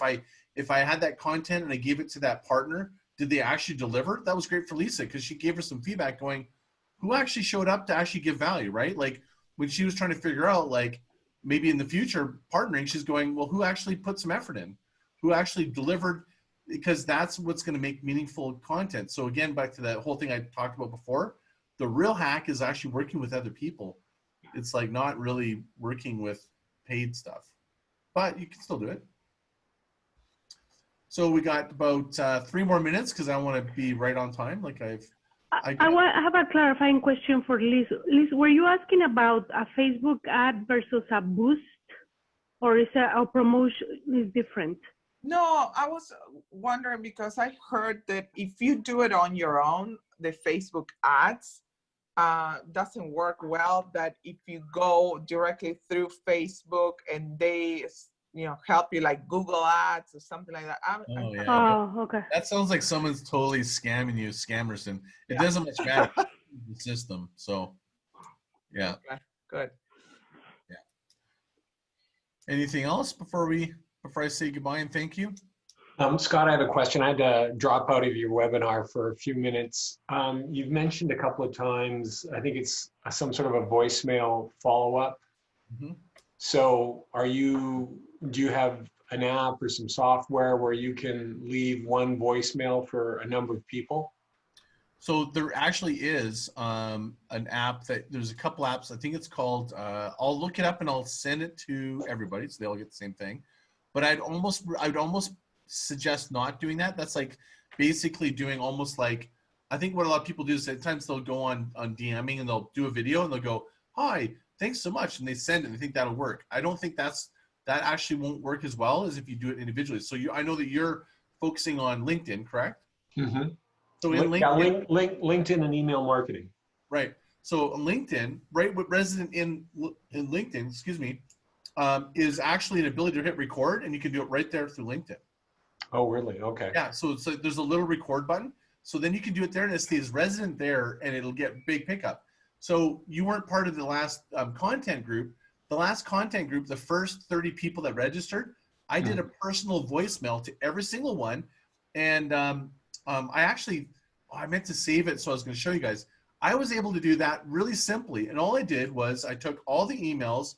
if I had that content and I gave it to that partner, did they actually deliver? That was great for Lisa, because she gave her some feedback going, who actually showed up to actually give value, right? Like when she was trying to figure out, like maybe in the future partnering, she's going, well, who actually put some effort in? Who actually delivered? Because that's what's going to make meaningful content. So again, back to that whole thing I talked about before, the real hack is actually working with other people. It's like not really working with paid stuff, but you can still do it. So we got about 3 more minutes, because I want to be right on time. Like I have a clarifying question for Liz. Liz, were you asking about a Facebook ad versus a boost, or is a promotion is different? No, I was wondering, because I heard that if you do it on your own, the Facebook ads doesn't work well, that if you go directly through Facebook and they help you like Google Ads or something like that. I'm Oh, yeah. Oh, okay. That sounds like someone's totally scamming you, scammers, and it doesn't much matter the system. So, yeah. Okay, good. Anything else before I say goodbye and thank you? Scott, I have a question. I had to drop out of your webinar for a few minutes. You've mentioned a couple of times, I think it's some sort of a voicemail follow-up. Mm-hmm. So do you have an app or some software where you can leave one voicemail for a number of people? So there actually is an app there's a couple apps. I think it's called, I'll look it up and I'll send it to everybody so they all get the same thing. But I'd almost suggest not doing that. That's like basically doing almost like, I think what a lot of people do is at times they'll go on DMing and they'll do a video and they'll go, hi, thanks so much. And they send it and they think that'll work. I don't think that actually won't work as well as if you do it individually. So I know that you're focusing on LinkedIn, correct? Mm-hmm. So in LinkedIn, LinkedIn and email marketing. right. So LinkedIn, right, what resident in LinkedIn, excuse me, is actually an ability to hit record, and you can do it right there through LinkedIn. Oh, really? Okay. Yeah. So there's a little record button. So then you can do it there, and it stays resident there, and it'll get big pickup. So you weren't part of the last content group. The last content group, the first 30 people that registered, I did a personal voicemail to every single one, and I meant to save it, so I was going to show you guys. I was able to do that really simply, and all I did was I took all the emails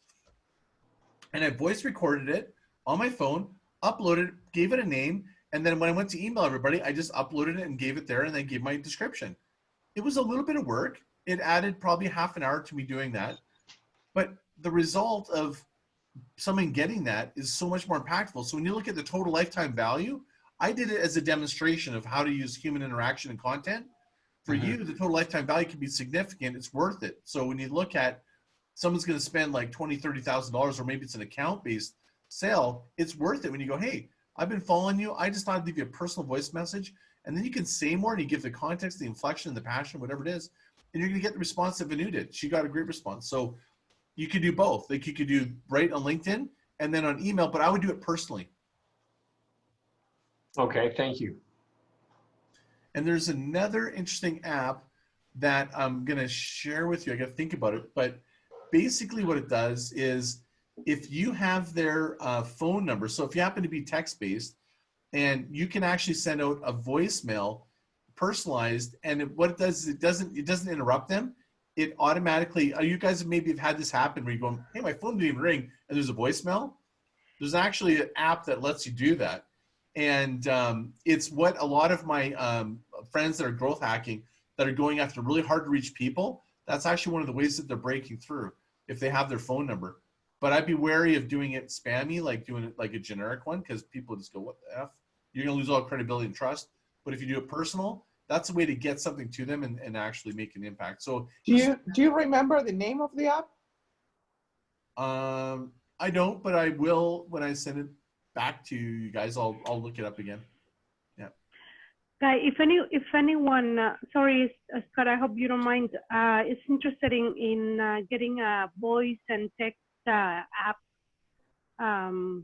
and I voice recorded it on my phone, uploaded it, gave it a name, and then when I went to email everybody, I just uploaded it and gave it there and then gave my description. It was a little bit of work. It added probably half an hour to me doing that, but the result of someone getting that is so much more impactful. So when you look at the total lifetime value, I did it as a demonstration of how to use human interaction and content. For you, the total lifetime value can be significant. It's worth it. So when you look at someone's going to spend like $20,000, $30,000, or maybe it's an account-based sale, it's worth it when you go, hey, I've been following you. I just thought I'd leave you a personal voice message. And then you can say more and you give the context, the inflection, the passion, whatever it is. And you're going to get the response that Vanu did. She got a great response. So you could do both. Like you could do right on LinkedIn and then on email, but I would do it personally. Okay, thank you. And there's another interesting app that I'm going to share with you. I got to think about it. But basically what it does is if you have their phone number, so if you happen to be text-based, and you can actually send out a voicemail personalized, and what it does is it doesn't interrupt them. It automatically, you guys maybe have had this happen where you go, hey, my phone didn't even ring, and there's a voicemail. There's actually an app that lets you do that. And it's what a lot of my friends that are growth hacking that are going after really hard to reach people, that's actually one of the ways that they're breaking through if they have their phone number. But I'd be wary of doing it spammy, like doing it like a generic one, because people just go, what the F? You're going to lose all credibility and trust. But if you do it personal, that's a way to get something to them and actually make an impact. So do you remember the name of the app? I don't, but I will when I send it back to you guys. I'll look it up again. Yeah. Guy, if anyone, sorry, Scott, I hope you don't mind, is interested in getting a voice and text app to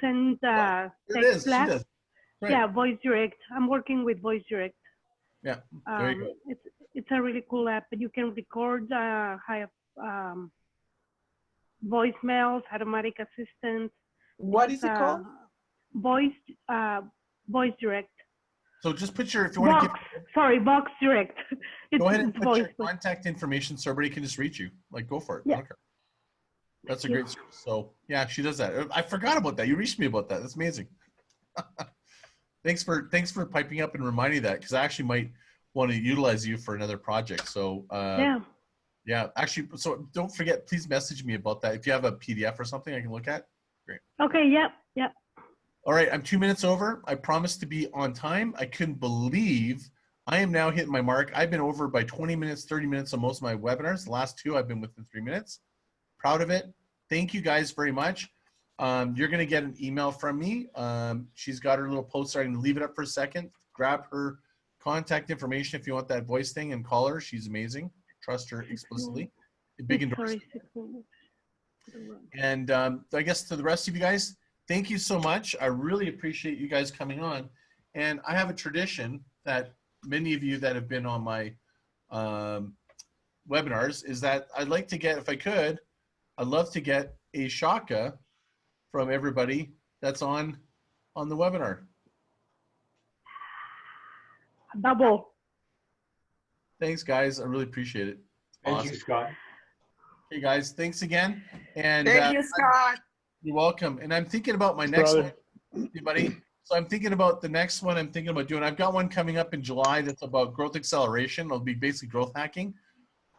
send text blast. Right. Yeah, Voice Direct. I'm working with Voice Direct. Yeah, there you go. It's a really cool app. You can record voicemails, automatic assistant. What is it called? Voice Direct. So just put your, if you want to Vox Direct. Go ahead and put your contact information so everybody can just reach you. Like, go for it. Yeah. Okay. That's a great service. So yeah, she does that. I forgot about that. You reached me about that. That's amazing. Thanks for piping up and reminding that, because I actually might want to utilize you for another project. So yeah, actually, so don't forget, please message me about that. If you have a PDF or something I can look at, great. Okay, yep. All right, I'm 2 minutes over. I promised to be on time. I couldn't believe I am now hitting my mark. I've been over by 20 minutes, 30 minutes on most of my webinars. The last two, I've been within 3 minutes. Proud of it. Thank you guys very much. You're going to get an email from me. She's got her little post there. I'm going to leave it up for a second. Grab her contact information if you want that voice thing and call her. She's amazing. Trust her explicitly. A big endorsement. And I guess to the rest of you guys, thank you so much. I really appreciate you guys coming on. And I have a tradition that many of you that have been on my webinars is that I'd like to get, if I could, I'd love to get a shaka from everybody that's on the webinar. Double. Thanks, guys. I really appreciate it. Thank Awesome. you, Scott. Hey, guys. Thanks again. And Thank you, Scott. you're welcome. And I'm thinking about my next Brother. one, buddy. So I'm thinking about the next one I'm thinking about doing. I've got one coming up in July that's about growth acceleration. It'll be basically growth hacking.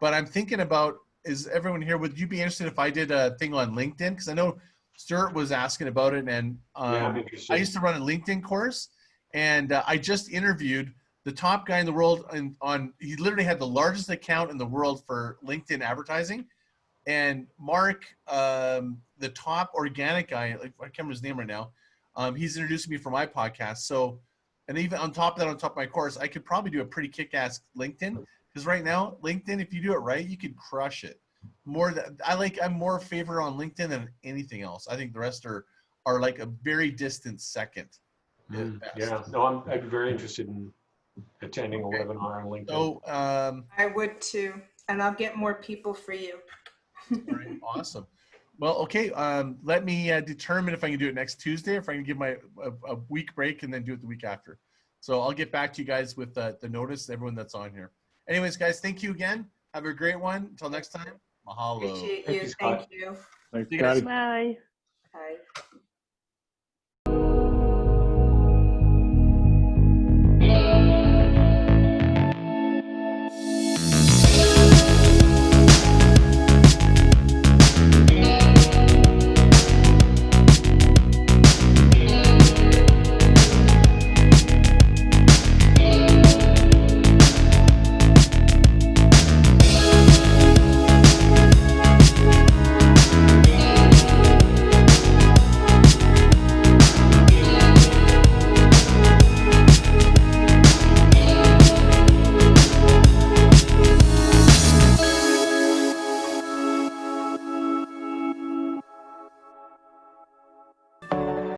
But I'm thinking about, is everyone here, would you be interested if I did a thing on LinkedIn? Because I know Stuart was asking about it. And Yeah, I'm interested. I used to run a LinkedIn course. And I just interviewed the top guy in the world he literally had the largest account in the world for LinkedIn advertising. And Mark, the top organic guy, like, I can't remember his name right now. He's introducing me for my podcast. So, and even on top of that, on top of my course, I could probably do a pretty kick-ass LinkedIn. Because right now, LinkedIn, if you do it right, you could crush it. I'm more favor on LinkedIn than anything else. I think the rest are like a very distant second. Yeah, no, I'd be very interested in attending a webinar on LinkedIn. So, I would too. And I'll get more people for you. all right, awesome. Well, okay. Let me determine if I can do it next Tuesday, or if I can give a week break and then do it the week after. So I'll get back to you guys with the notice, everyone that's on here. Anyways, guys, thank you again. Have a great one. Until next time, mahalo. Appreciate Thank you. you, Scott. Thank you. Thanks, See you guys. Scotty. Bye. Bye.